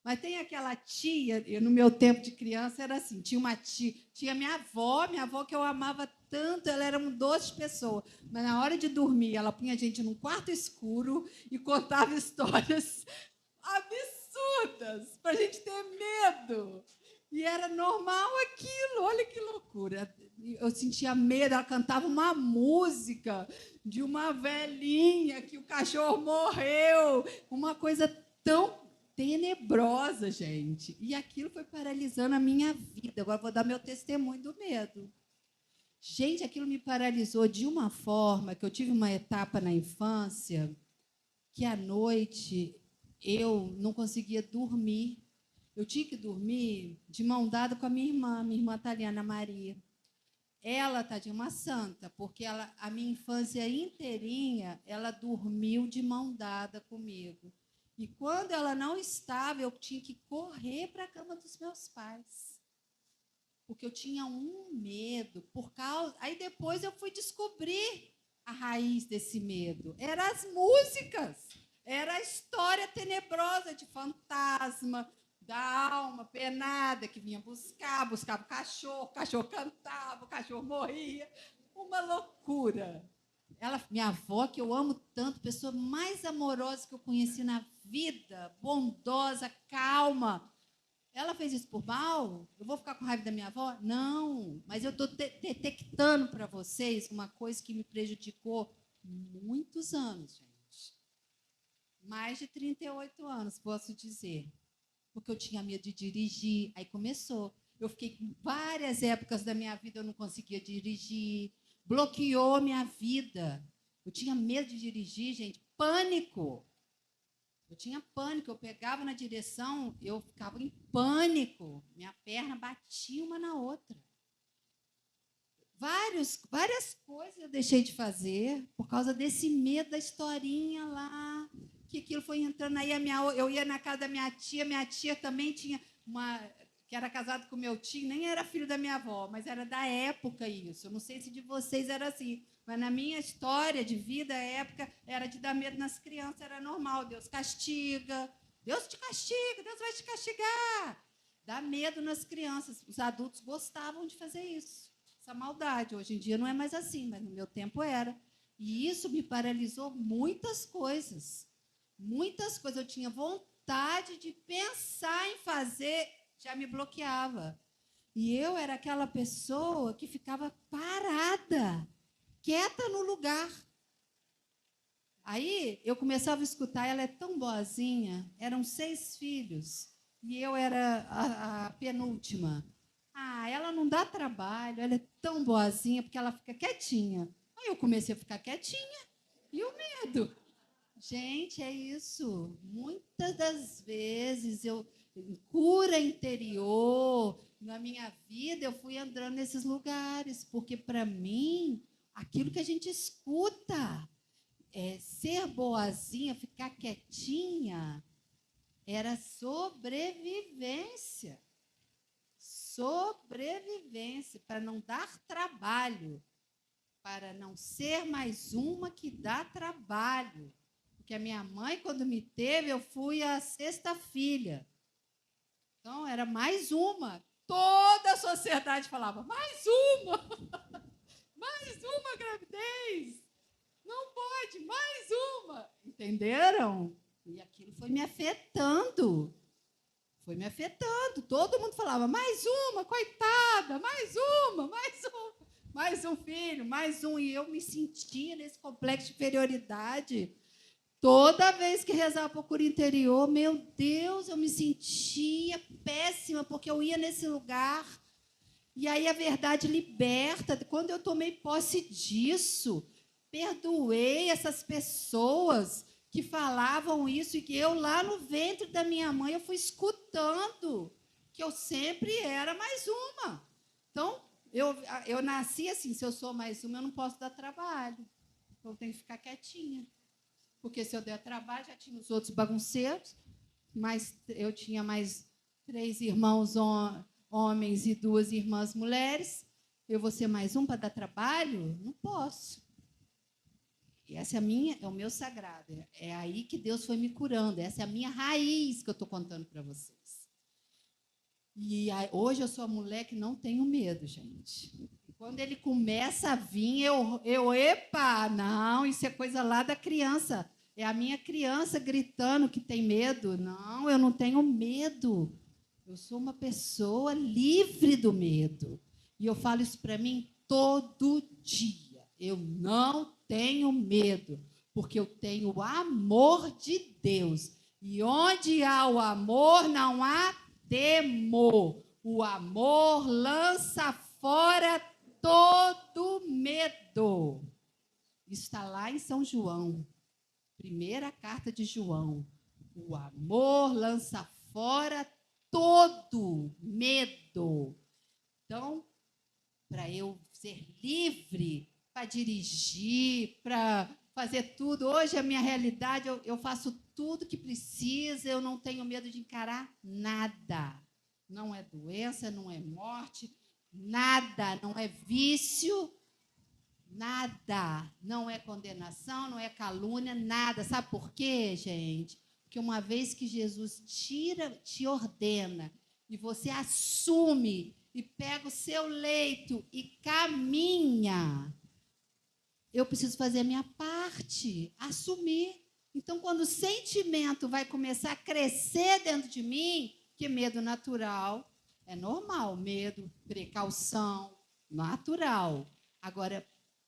Mas tem aquela tia, no meu tempo de criança era assim, tinha uma tia, tinha minha avó que eu amava tanto, ela era um doce de pessoa, mas na hora de dormir, ela punha a gente num quarto escuro e contava histórias absurdas, para a gente ter medo. E era normal aquilo, olha que loucura. Eu sentia medo, ela cantava uma música de uma velhinha que o cachorro morreu, uma coisa tão tenebrosa, gente. E aquilo foi paralisando a minha vida. Agora vou dar meu testemunho do medo. Gente, aquilo me paralisou de uma forma que eu tive uma etapa na infância que à noite eu não conseguia dormir. Eu tinha que dormir de mão dada com a minha irmã italiana Maria. Ela, tadinha, uma santa, porque a minha infância inteirinha, ela dormiu de mão dada comigo. E quando ela não estava, eu tinha que correr para a cama dos meus pais. Porque eu tinha um medo. Aí depois eu fui descobrir a raiz desse medo. Eram as músicas. Era a história tenebrosa de fantasma, da alma penada que vinha buscava o cachorro cantava, o cachorro morria. Uma loucura. Minha avó, que eu amo tanto, pessoa mais amorosa que eu conheci na vida, bondosa, calma. Ela fez isso por mal? Eu vou ficar com raiva da minha avó? Não, mas eu estou detectando para vocês uma coisa que me prejudicou muitos anos, gente. Mais de 38 anos, posso dizer. Porque eu tinha medo de dirigir, aí começou. Eu fiquei com várias épocas da minha vida, eu não conseguia dirigir, bloqueou minha vida. Eu tinha medo de dirigir, gente, pânico. Eu tinha pânico, eu pegava na direção, eu ficava em pânico. Minha perna batia uma na outra. Várias coisas eu deixei de fazer por causa desse medo da historinha lá, que aquilo foi entrando aí. Eu ia na casa da minha tia também tinha uma que era casada com meu tio, nem era filho da minha avó, mas era da época isso. Eu não sei se de vocês era assim, mas na minha história de vida, a época era de dar medo nas crianças, era normal. Deus castiga, Deus te castiga, Deus vai te castigar. Dá medo nas crianças. Os adultos gostavam de fazer isso, essa maldade. Hoje em dia não é mais assim, mas no meu tempo era. E isso me paralisou muitas coisas. Muitas coisas. Eu tinha vontade de pensar em fazer, já me bloqueava. E eu era aquela pessoa que ficava parada, quieta no lugar. Aí eu começava a escutar, ela é tão boazinha, eram 6 filhos, e eu era a penúltima. Ela não dá trabalho, ela é tão boazinha, porque ela fica quietinha. Aí eu comecei a ficar quietinha, e o medo. Gente, é isso. Muitas das vezes em cura interior, na minha vida, eu fui entrando nesses lugares, porque para mim, aquilo que a gente escuta, ser boazinha, ficar quietinha, era sobrevivência. Sobrevivência, para não dar trabalho, para não ser mais uma que dá trabalho. Porque a minha mãe, quando me teve, eu fui a 6ª filha. Então, era mais uma. Toda a sociedade falava, mais uma! Mais uma gravidez! Não pode, mais uma! Entenderam? E aquilo foi me afetando. Foi me afetando. Todo mundo falava, mais uma, coitada, mais uma, mais um filho, mais um. E eu me sentia nesse complexo de inferioridade. Toda vez que rezava para o cura interior, meu Deus, eu me sentia péssima, porque eu ia nesse lugar. E aí a verdade liberta. Quando eu tomei posse disso, perdoei essas pessoas que falavam isso, e que eu lá no ventre da minha mãe eu fui escutando que eu sempre era mais uma. Então, eu nasci assim, se eu sou mais uma, eu não posso dar trabalho. Então, eu tenho que ficar quietinha. Porque se eu der trabalho, já tinha os outros bagunceiros, mas eu tinha mais 3 irmãos homens e 2 irmãs mulheres. Eu vou ser mais um para dar trabalho? Não posso. E essa é o meu sagrado. É aí que Deus foi me curando. Essa é a minha raiz que eu estou contando para vocês. E hoje eu sou a mulher que não tenho medo, gente. E quando ele começa a vir, epa, não, isso é coisa lá da criança. É a minha criança gritando que tem medo. Não, eu não tenho medo. Eu sou uma pessoa livre do medo. E eu falo isso para mim todo dia. Eu não tenho medo, porque eu tenho o amor de Deus. E onde há o amor, não há temor. O amor lança fora todo medo. Isso está lá em São João. Primeira carta de João. O amor lança fora todo medo. Então, para eu ser livre, para dirigir, para fazer tudo, hoje a minha realidade, eu faço tudo que precisa, eu não tenho medo de encarar nada. Não é doença, não é morte, nada, não é vício, nada, não é condenação, não é calúnia, nada. Sabe por quê, gente? Porque uma vez que Jesus te ordena e você assume e pega o seu leito e caminha, eu preciso fazer a minha parte, assumir. Então, quando o sentimento vai começar a crescer dentro de mim, que medo natural, é normal, medo, precaução, natural. Agora,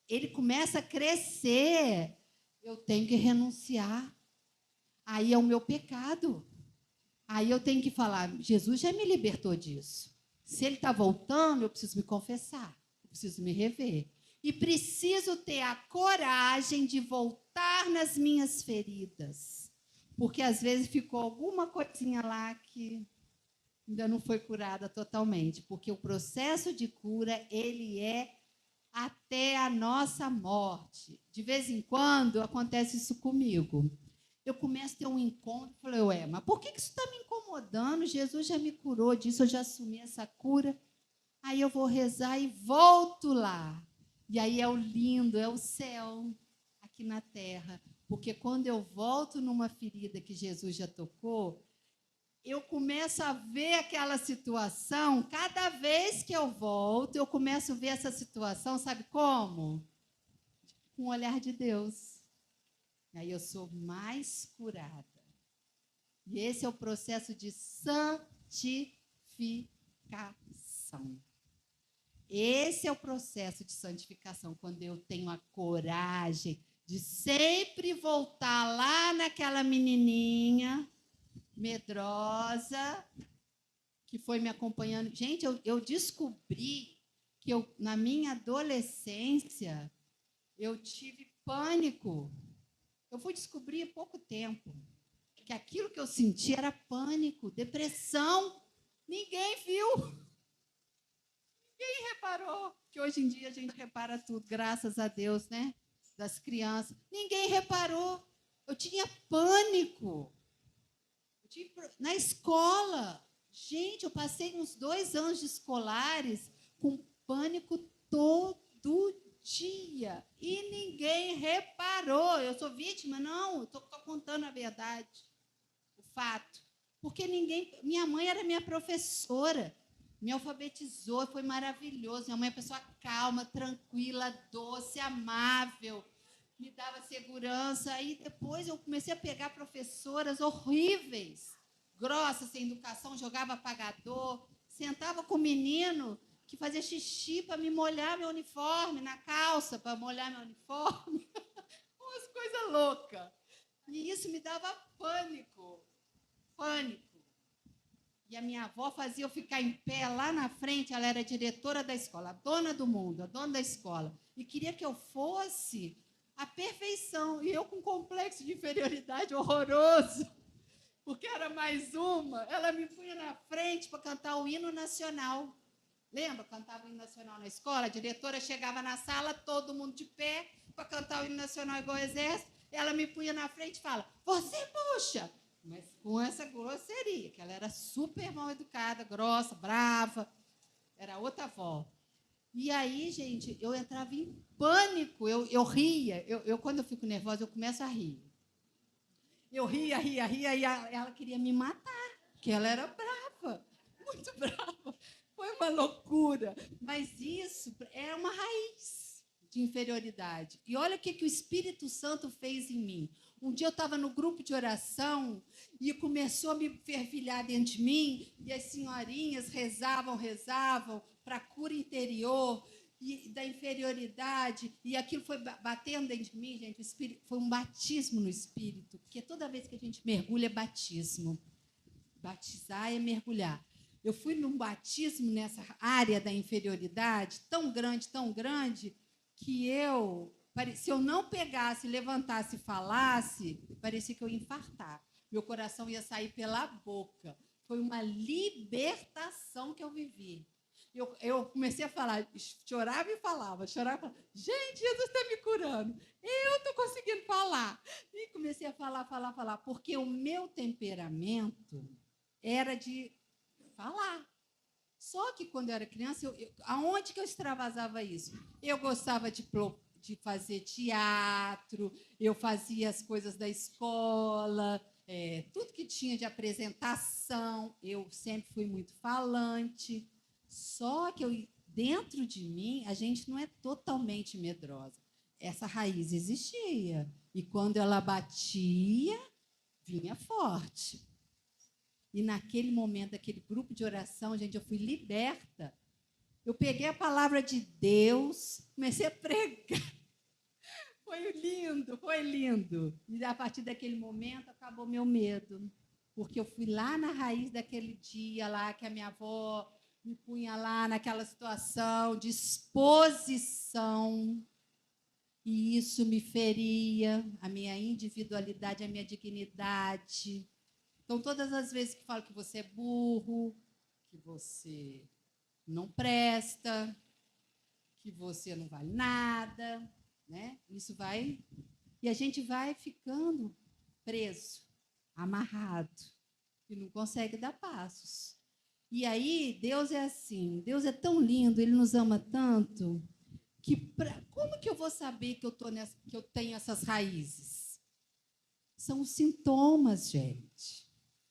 ele começa a crescer, eu tenho que renunciar. Aí é o meu pecado. Aí eu tenho que falar, Jesus já me libertou disso. Se ele está voltando, eu preciso me confessar, eu preciso me rever. E preciso ter a coragem de voltar nas minhas feridas. Porque às vezes ficou alguma coisinha lá que ainda não foi curada totalmente. Porque o processo de cura, ele é até a nossa morte. De vez em quando acontece isso comigo. Eu começo a ter um encontro e falo, mas por que isso está me incomodando? Jesus já me curou disso, eu já assumi essa cura. Aí eu vou rezar e volto lá. E aí é o lindo, é o céu aqui na terra. Porque quando eu volto numa ferida que Jesus já tocou, eu começo a ver aquela situação, cada vez que eu volto, eu começo a ver essa situação, sabe como? Com o olhar de Deus. Aí eu sou mais curada. E esse é o processo de santificação. Esse é o processo de santificação, quando eu tenho a coragem de sempre voltar lá naquela menininha medrosa que foi me acompanhando. Gente, eu descobri que na minha adolescência eu tive pânico. Eu fui descobrir há pouco tempo que aquilo que eu senti era pânico, depressão. Ninguém viu. Ninguém reparou. Que hoje em dia a gente repara tudo, graças a Deus, né? Das crianças. Ninguém reparou. Eu tinha pânico. Na escola. Gente, eu passei uns 2 anos de escolares com pânico todo dia. E ninguém reparou. Eu sou vítima? Não, eu estou contando a verdade, o fato. Porque minha mãe era minha professora, me alfabetizou, foi maravilhoso. Minha mãe é uma pessoa calma, tranquila, doce, amável, me dava segurança. Aí depois eu comecei a pegar professoras horríveis, grossas, sem educação, jogava apagador, sentava com o menino que fazia xixi para me molhar meu uniforme, na calça, para molhar meu uniforme. Umas coisas loucas. E isso me dava pânico. Pânico. E a minha avó fazia eu ficar em pé lá na frente, ela era diretora da escola, a dona do mundo, a dona da escola, e queria que eu fosse a perfeição. E eu com complexo de inferioridade horroroso, porque era mais uma. Ela me punha na frente para cantar o hino nacional. Lembra? Cantava o hino nacional na escola, a diretora chegava na sala, todo mundo de pé, para cantar o hino nacional igual ao exército. Ela me punha na frente e fala, você puxa! Mas com essa grosseria, que ela era super mal educada, grossa, brava. Era outra avó. E aí, gente, eu entrava em pânico, eu ria. Quando eu fico nervosa, eu começo a rir. Eu ria, e ela queria me matar, porque ela era brava, muito brava. Foi uma loucura. Mas isso é uma raiz de inferioridade. E olha o que o Espírito Santo fez em mim. Um dia eu estava no grupo de oração e começou a me fervilhar dentro de mim, e as senhorinhas rezavam para a cura interior e da inferioridade, e aquilo foi batendo dentro de mim, gente. O Espírito, foi um batismo no Espírito, porque toda vez que a gente mergulha é batismo. Batizar é mergulhar. Eu fui num batismo nessa área da inferioridade tão grande, que se eu não pegasse, levantasse e falasse, parecia que eu ia infartar. Meu coração ia sair pela boca. Foi uma libertação que eu vivi. Eu comecei a falar, chorava e falava. Gente, Jesus está me curando. Eu estou conseguindo falar. E comecei a falar, porque o meu temperamento era de falar. Só que quando eu era criança, aonde que eu extravasava isso? Eu gostava de fazer teatro, eu fazia as coisas da escola, tudo que tinha de apresentação, eu sempre fui muito falante. Só que dentro de mim, a gente não é totalmente medrosa. Essa raiz existia. E quando ela batia, vinha forte. E naquele momento, aquele grupo de oração, gente, eu fui liberta. Eu peguei a palavra de Deus, comecei a pregar. Foi lindo. E a partir daquele momento, acabou meu medo. Porque eu fui lá na raiz daquele dia lá que a minha avó me punha lá naquela situação de exposição. E isso me feria, a minha individualidade, a minha dignidade. Então, todas as vezes que falo que você é burro, que você não presta, que você não vale nada, né? Isso vai... E a gente vai ficando preso, amarrado, e não consegue dar passos. E aí, Deus é assim, Deus é tão lindo, Ele nos ama tanto, que como que eu vou saber que eu tenho essas raízes? São os sintomas, gente.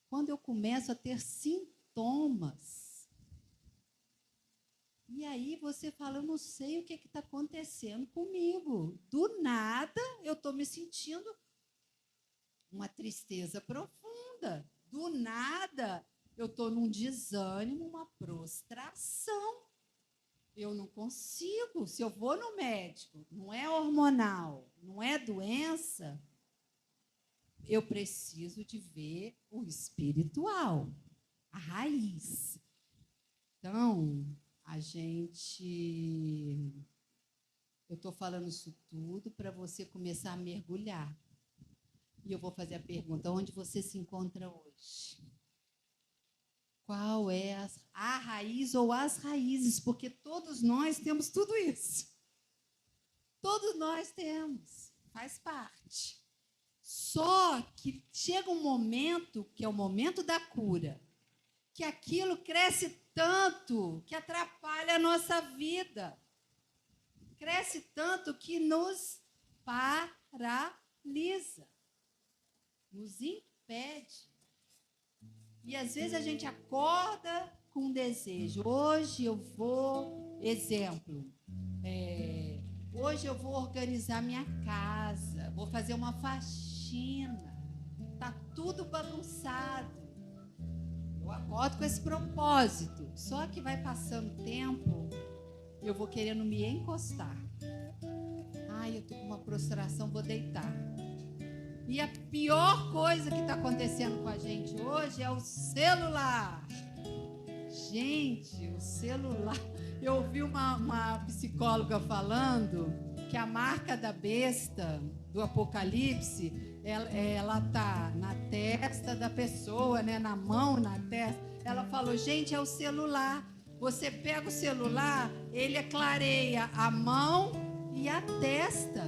Quando eu começo a ter sintomas, e aí você fala, eu não sei o que está acontecendo comigo. Do nada, eu estou me sentindo uma tristeza profunda. Do nada, eu estou num desânimo, uma prostração. Eu não consigo. Se eu vou no médico, não é hormonal, não é doença, eu preciso de ver o espiritual, a raiz. Então, eu estou falando isso tudo para você começar a mergulhar. E eu vou fazer a pergunta, onde você se encontra hoje? Qual é a raiz ou as raízes? Porque todos nós temos tudo isso. Todos nós temos, faz parte. Só que chega um momento, que é o momento da cura, que aquilo cresce tanto que atrapalha a nossa vida. Cresce tanto que nos paralisa, nos impede. E às vezes a gente acorda com um desejo. Hoje eu vou, exemplo, hoje eu vou organizar minha casa, vou fazer uma faxina, está tudo bagunçado. Eu acordo com esse propósito, só que vai passando o tempo, eu vou querendo me encostar. Ai, eu estou com uma prostração, vou deitar. E a pior coisa que está acontecendo com a gente hoje é o celular. Gente, o celular... Eu ouvi uma psicóloga falando que a marca da besta do Apocalipse, ela tá na testa da pessoa, né? Na mão, na testa. Ela falou, gente, é o celular. Você pega o celular, ele clareia a mão e a testa.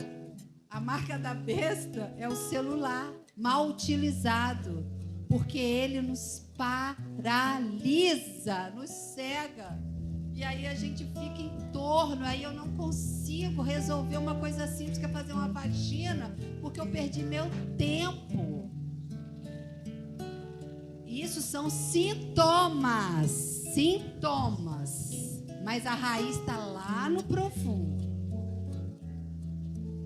A marca da besta é o celular mal utilizado, porque ele nos paralisa, nos cega. E aí a gente fica em torno, aí eu não consigo resolver uma coisa simples, que é fazer uma faxina, porque eu perdi meu tempo. Isso são sintomas, mas a raiz está lá no profundo.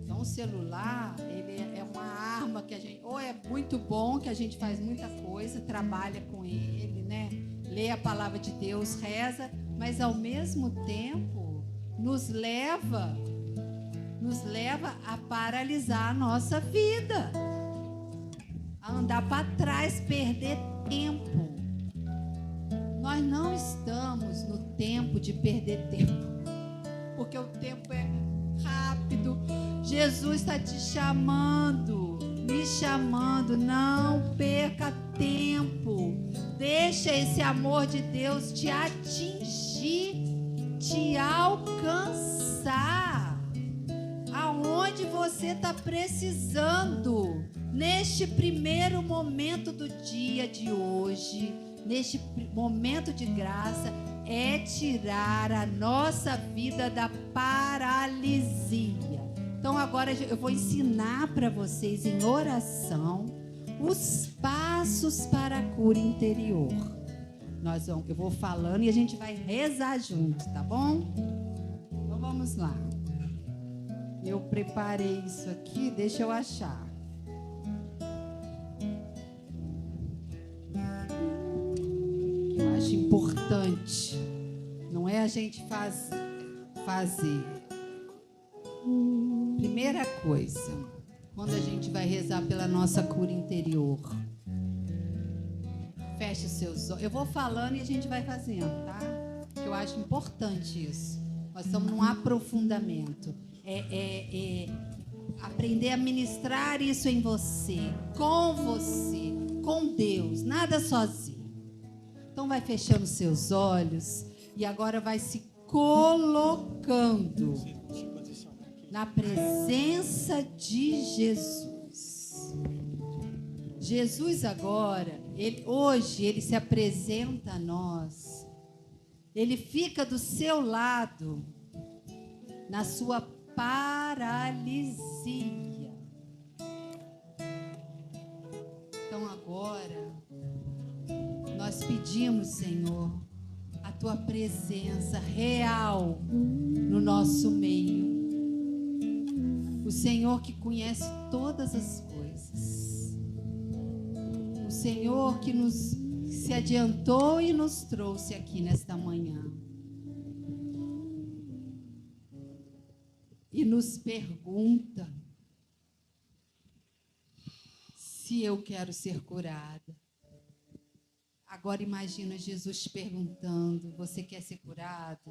Então o celular, ele é uma arma que a gente, ou é muito bom, que a gente faz muita coisa, trabalha com ele, né? Lê a palavra de Deus, reza, mas ao mesmo tempo nos leva a paralisar a nossa vida, a andar para trás, perder tempo. Nós não estamos no tempo de perder tempo, porque o tempo é rápido. Jesus está te chamando, me chamando. Não perca tempo. Deixa esse amor de Deus te atingir, te alcançar. Aonde você está precisando, neste primeiro momento do dia de hoje, neste momento de graça, é tirar a nossa vida da paralisia. Então agora eu vou ensinar para vocês em oração os passos para a cura interior. Eu vou falando e a gente vai rezar junto, tá bom? Então vamos lá. Eu preparei isso aqui, deixa eu achar. Eu acho importante, não é a gente fazer. Primeira coisa, quando a gente vai rezar pela nossa cura interior, feche os seus olhos. Eu vou falando e a gente vai fazendo, tá? Porque eu acho importante isso. Nós estamos num aprofundamento. Aprender a ministrar isso em você, com Deus, nada sozinho. Então vai fechando seus olhos e agora vai se colocando na presença de Jesus. Jesus agora, hoje ele se apresenta a nós. Ele fica do seu lado na sua paralisia. Então agora nós pedimos, Senhor, a tua presença real no nosso meio. O Senhor que conhece todas as coisas. O Senhor que se adiantou e nos trouxe aqui nesta manhã. E nos pergunta se eu quero ser curada. Agora imagina Jesus perguntando, você quer ser curado?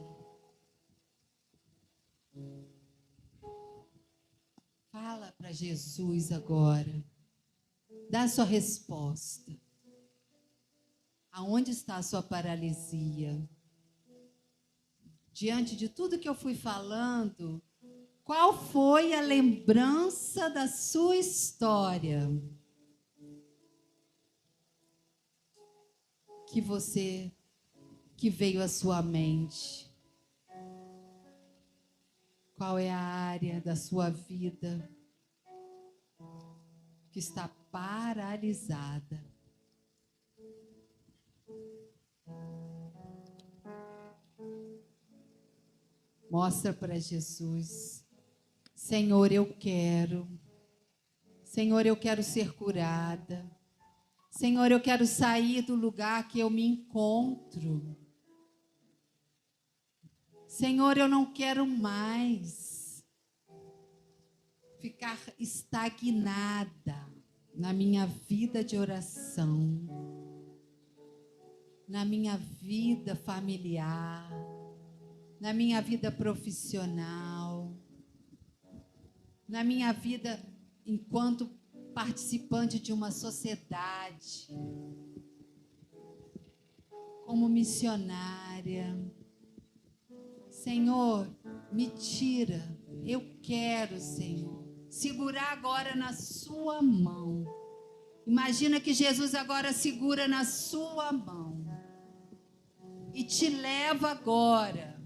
Fala para Jesus agora. Dá a sua resposta. Aonde está a sua paralisia? Diante de tudo que eu fui falando, qual foi a lembrança da sua história que veio à sua mente? Qual é a área da sua vida que está paralisada? Mostra para Jesus. Senhor, eu quero. Senhor, eu quero ser curada. Senhor, eu quero sair do lugar que eu me encontro. Senhor, eu não quero mais ficar estagnada na minha vida de oração, na minha vida familiar, na minha vida profissional. na minha vida enquanto participante de uma sociedade, como missionária. Senhor, me tira. Eu quero, Senhor, segurar agora na sua mão. Imagina que Jesus agora segura na sua mão e te leva agora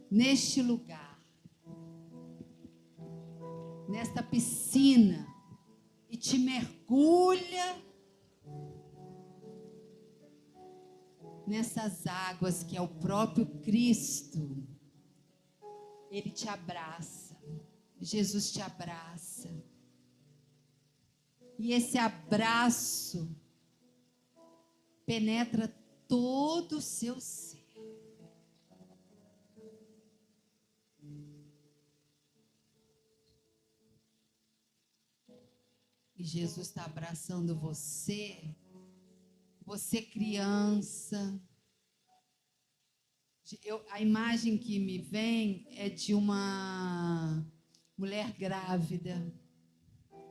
neste lugar, nesta piscina, e te mergulha nessas águas que é o próprio Cristo. Ele te abraça, Jesus te abraça. E esse abraço penetra todo o seu ser. E Jesus está abraçando você, você criança. A imagem que me vem é de uma mulher grávida.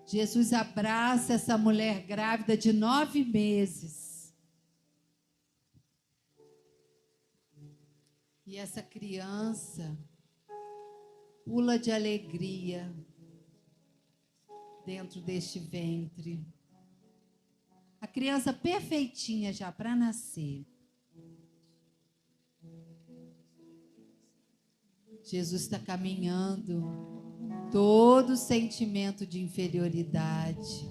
Jesus abraça essa mulher grávida de 9 meses. E essa criança pula de alegria dentro deste ventre. A criança perfeitinha já para nascer. Jesus está caminhando todo sentimento de inferioridade,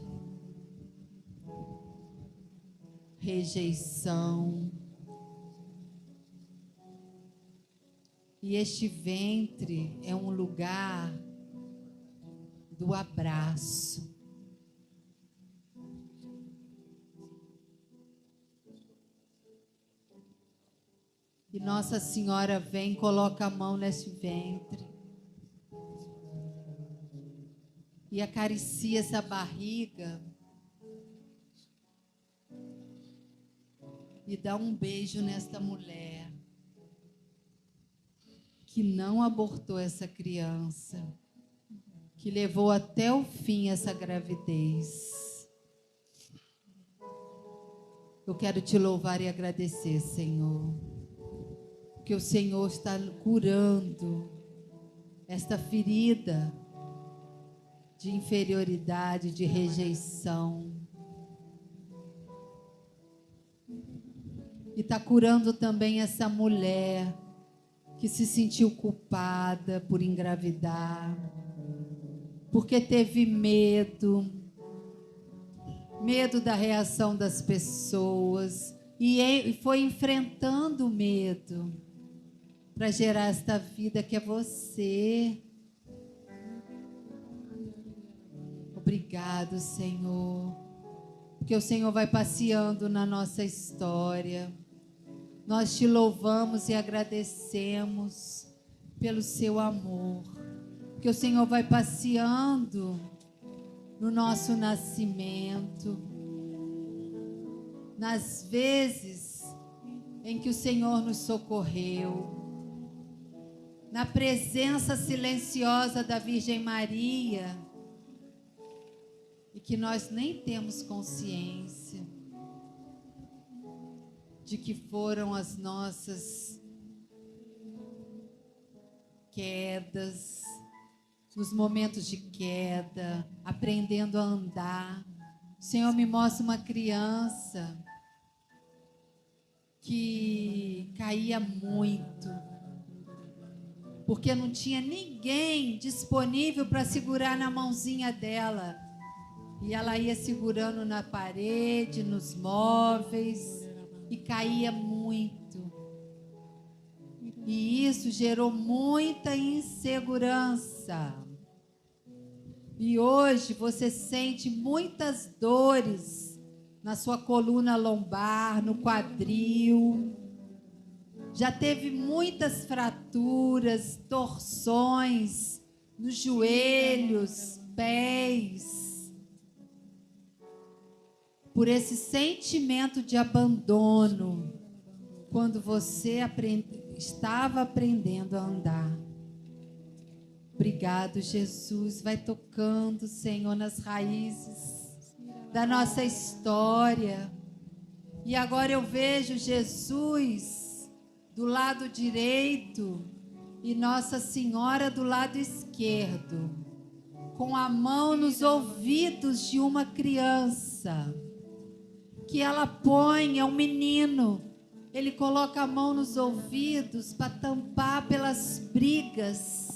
rejeição. E este ventre é um lugar do abraço. E Nossa Senhora vem, coloca a mão nesse ventre e acaricia essa barriga e dá um beijo nesta mulher que não abortou essa criança, que levou até o fim essa gravidez. Eu quero te louvar e agradecer, Senhor, porque o Senhor está curando esta ferida de inferioridade, de rejeição. E está curando também essa mulher que se sentiu culpada por engravidar, porque teve medo da reação das pessoas, e foi enfrentando o medo para gerar esta vida que é você. Obrigado, Senhor, porque o Senhor vai passeando na nossa história. Nós te louvamos e agradecemos pelo seu amor, porque o Senhor vai passeando no nosso nascimento, nas vezes em que o Senhor nos socorreu, na presença silenciosa da Virgem Maria, e que nós nem temos consciência de que foram as nossas quedas, nos momentos de queda, aprendendo a andar. O Senhor me mostra uma criança que caía muito, porque não tinha ninguém disponível para segurar na mãozinha dela. E ela ia segurando na parede, nos móveis, e caía muito. E isso gerou muita insegurança. E hoje você sente muitas dores na sua coluna lombar, no quadril. Já teve muitas fraturas, torções nos joelhos, pés, por esse sentimento de abandono, quando você estava aprendendo a andar. Obrigado, Jesus. Vai tocando, Senhor, nas raízes da nossa história. E agora eu vejo Jesus do lado direito e Nossa Senhora do lado esquerdo, com a mão nos ouvidos de uma criança, que ela põe, é um menino, ele coloca a mão nos ouvidos para tampar pelas brigas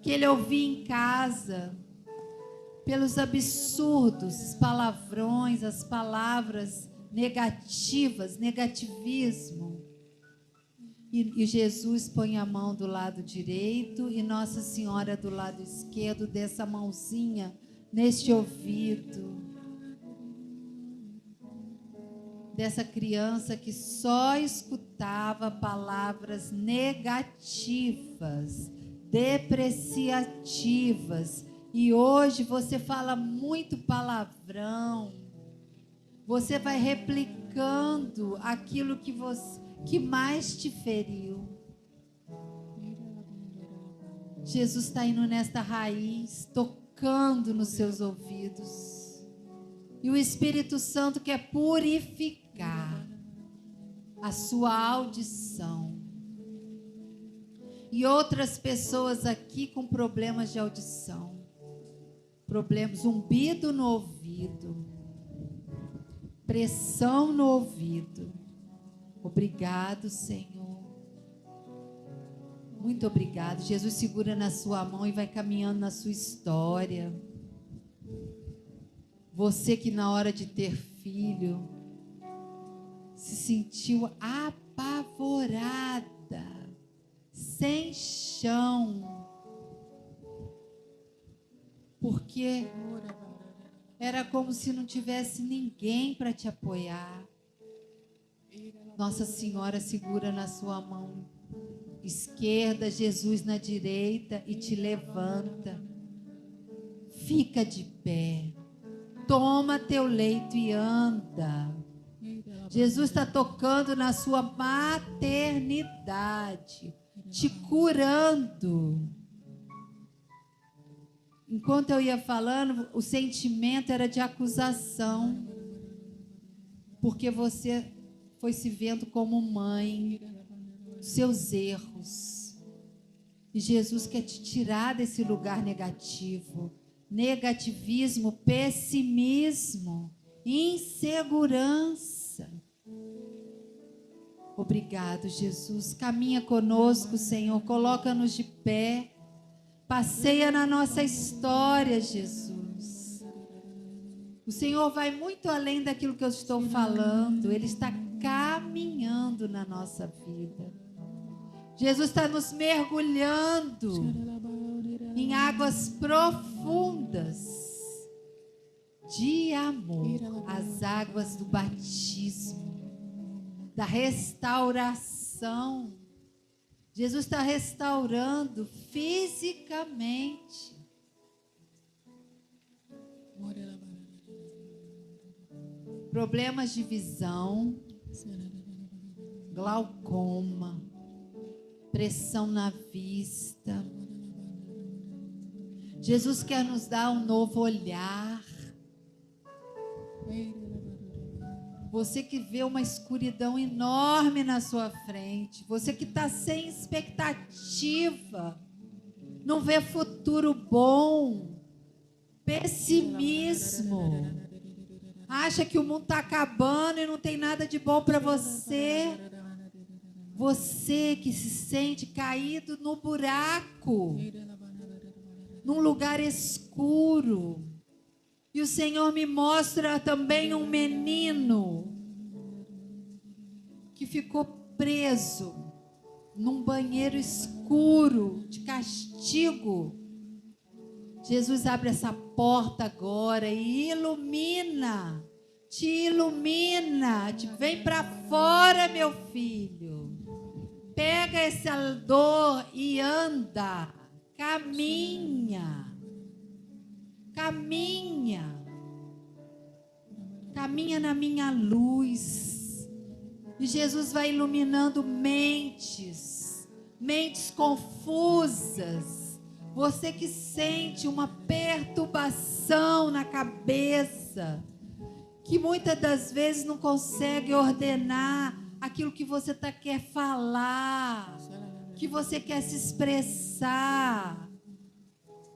que ele ouvia em casa, pelos absurdos, os palavrões, as palavras negativas, negativismo. E Jesus põe a mão do lado direito e Nossa Senhora do lado esquerdo, dessa mãozinha neste ouvido dessa criança que só escutava palavras negativas, depreciativas. E hoje você fala muito palavrão. Você vai replicando aquilo que mais te feriu. Jesus está indo nesta raiz, tocando nos seus ouvidos. E o Espírito Santo quer purificar a sua audição. E outras pessoas aqui com problemas de audição. Problemas, zumbido no ouvido. Pressão no ouvido. Obrigado, Senhor. Muito obrigado. Jesus segura na sua mão e vai caminhando na sua história. Você que na hora de ter filho se sentiu apavorada, sem chão, porque era como se não tivesse ninguém para te apoiar. Nossa Senhora segura na sua mão esquerda, Jesus na direita e te levanta. Fica de pé. Toma teu leito e anda. Jesus está tocando na sua maternidade, te curando. Enquanto eu ia falando, o sentimento era de acusação, porque você foi se vendo como mãe, seus erros. E Jesus quer te tirar desse lugar negativo. Negativismo, pessimismo, insegurança. Obrigado, Jesus. Caminha conosco, Senhor. Coloca-nos de pé. Passeia na nossa história, Jesus. O Senhor vai muito além daquilo que eu estou falando. Ele está caminhando na nossa vida. Jesus está nos mergulhando em águas profundas de amor, as águas do batismo, da restauração. Jesus está restaurando fisicamente. Problemas de visão, glaucoma, pressão na vista. Jesus quer nos dar um novo olhar. Você que vê uma escuridão enorme na sua frente, você que está sem expectativa, não vê futuro bom, pessimismo, acha que o mundo está acabando e não tem nada de bom para você. Você que se sente caído no buraco, num lugar escuro. E o Senhor me mostra também um menino que ficou preso num banheiro escuro de castigo. Jesus abre essa porta agora e ilumina, te vem para fora, meu filho. Pega essa dor e anda, caminha. Caminha na minha luz. E Jesus vai iluminando mentes confusas. Você que sente uma perturbação na cabeça, que muitas das vezes não consegue ordenar aquilo que você quer falar, que você quer se expressar.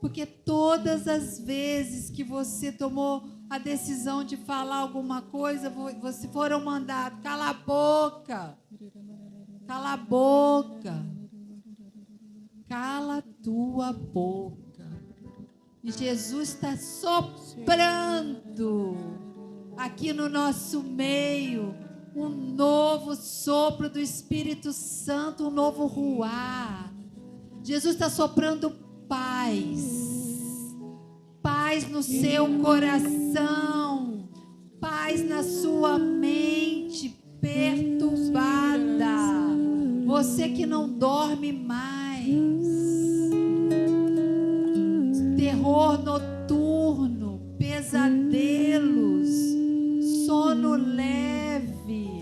Porque todas as vezes que você tomou a decisão de falar alguma coisa, você foram mandados, cala a boca, cala a boca, cala a tua boca. E Jesus está soprando aqui no nosso meio um novo sopro do Espírito Santo, um novo ruar. Jesus está soprando paz, paz no seu coração, paz na sua mente perturbada. Você que não dorme mais, terror noturno, pesadelos, sono leve.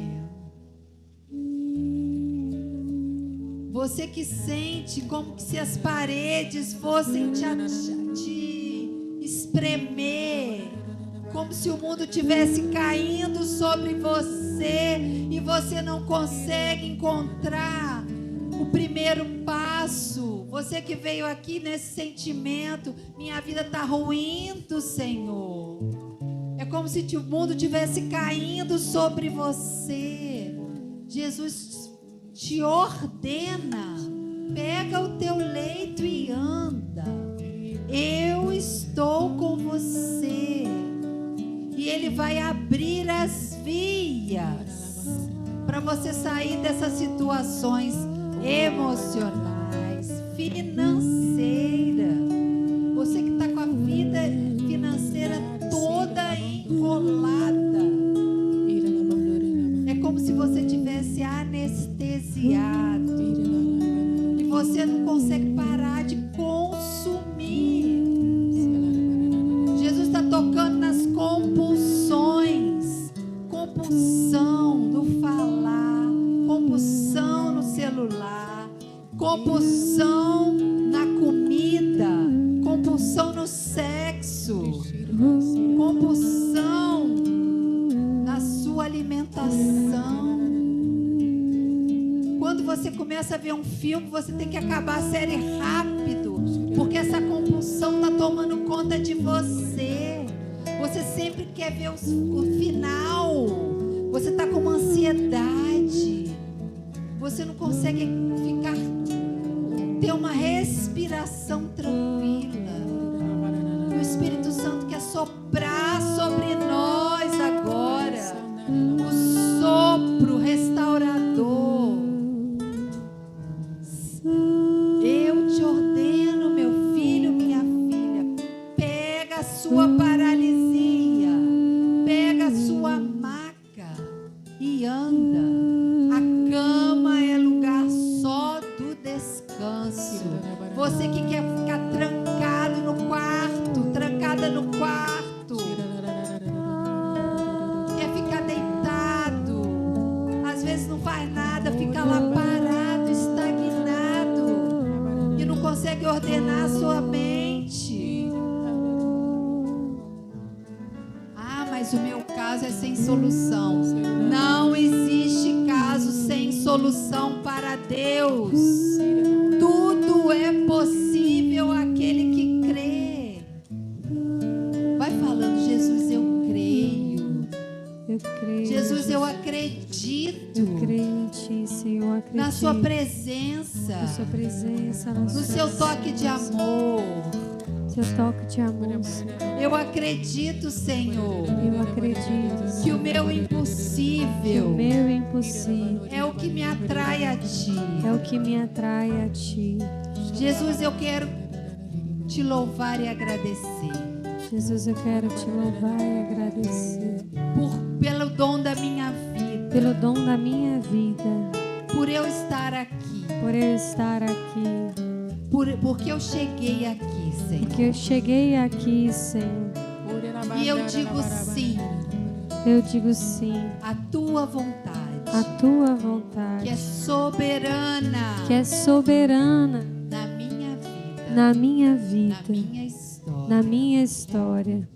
Você que sente como se as paredes fossem te espremer, como se o mundo tivesse caindo sobre você e você não consegue encontrar o primeiro passo. Você que veio aqui nesse sentimento, minha vida está ruindo, Senhor. É como se o mundo tivesse caindo sobre você. Jesus te ordena, pega o teu leito e anda. Eu estou com você. E Ele vai abrir as vias para você sair dessas situações emocionais, financeiras. Você que está com a vida financeira toda enrolada. É como se você tivesse anestesiado e você não consegue parar de consumir. Jesus está tocando nas compulsões, compulsão no falar, compulsão no celular, compulsão na comida, compulsão no sexo, compulsão na sua alimentação. Quando você começa a ver um filme, você tem que acabar a série rápido, porque essa compulsão está tomando conta de você. Você sempre quer ver o final. Você está com uma ansiedade. Você não consegue ter uma respiração tranquila. E o Espírito Santo quer soprar sobre nós agora o sopro restaurador. Eu te ordeno, meu filho, minha filha, pega a sua paralisia, pega a sua maca e anda. A cama é lugar só do descanso. Você que quer ficar trancado no quarto, trancada no quarto, quer ficar deitado, às vezes não faz nada, fica lá parado, estagnado e não consegue ordenar a sua mente. Ah, mas o meu caso é sem solução. Não existe caso sem solução para Deus. Tudo é possível àquele que crê. Vai falando, Jesus, eu creio. Eu creio. Jesus, eu acredito. Eu creio em Ti, Senhor. Eu acredito. Na Sua presença. Na Sua presença. No Seu toque de amor. Seu toque de amor. Eu acredito, Senhor. Eu acredito. Que o meu impossível. O meu impossível. É o que me atrai a Ti. É o que me atrai a Ti. Jesus, eu quero Te louvar e agradecer. Jesus, eu quero Te louvar e agradecer. Pelo dom da minha vida. Pelo dom da minha vida. Por eu estar aqui. Por eu estar aqui. Porque eu cheguei aqui, Senhor. Porque eu cheguei aqui, Senhor. E eu digo sim. Eu digo sim. A Tua vontade. A Tua vontade. Que é soberana. Que é soberana. Na minha vida. na minha na vida, minha história. na minha história.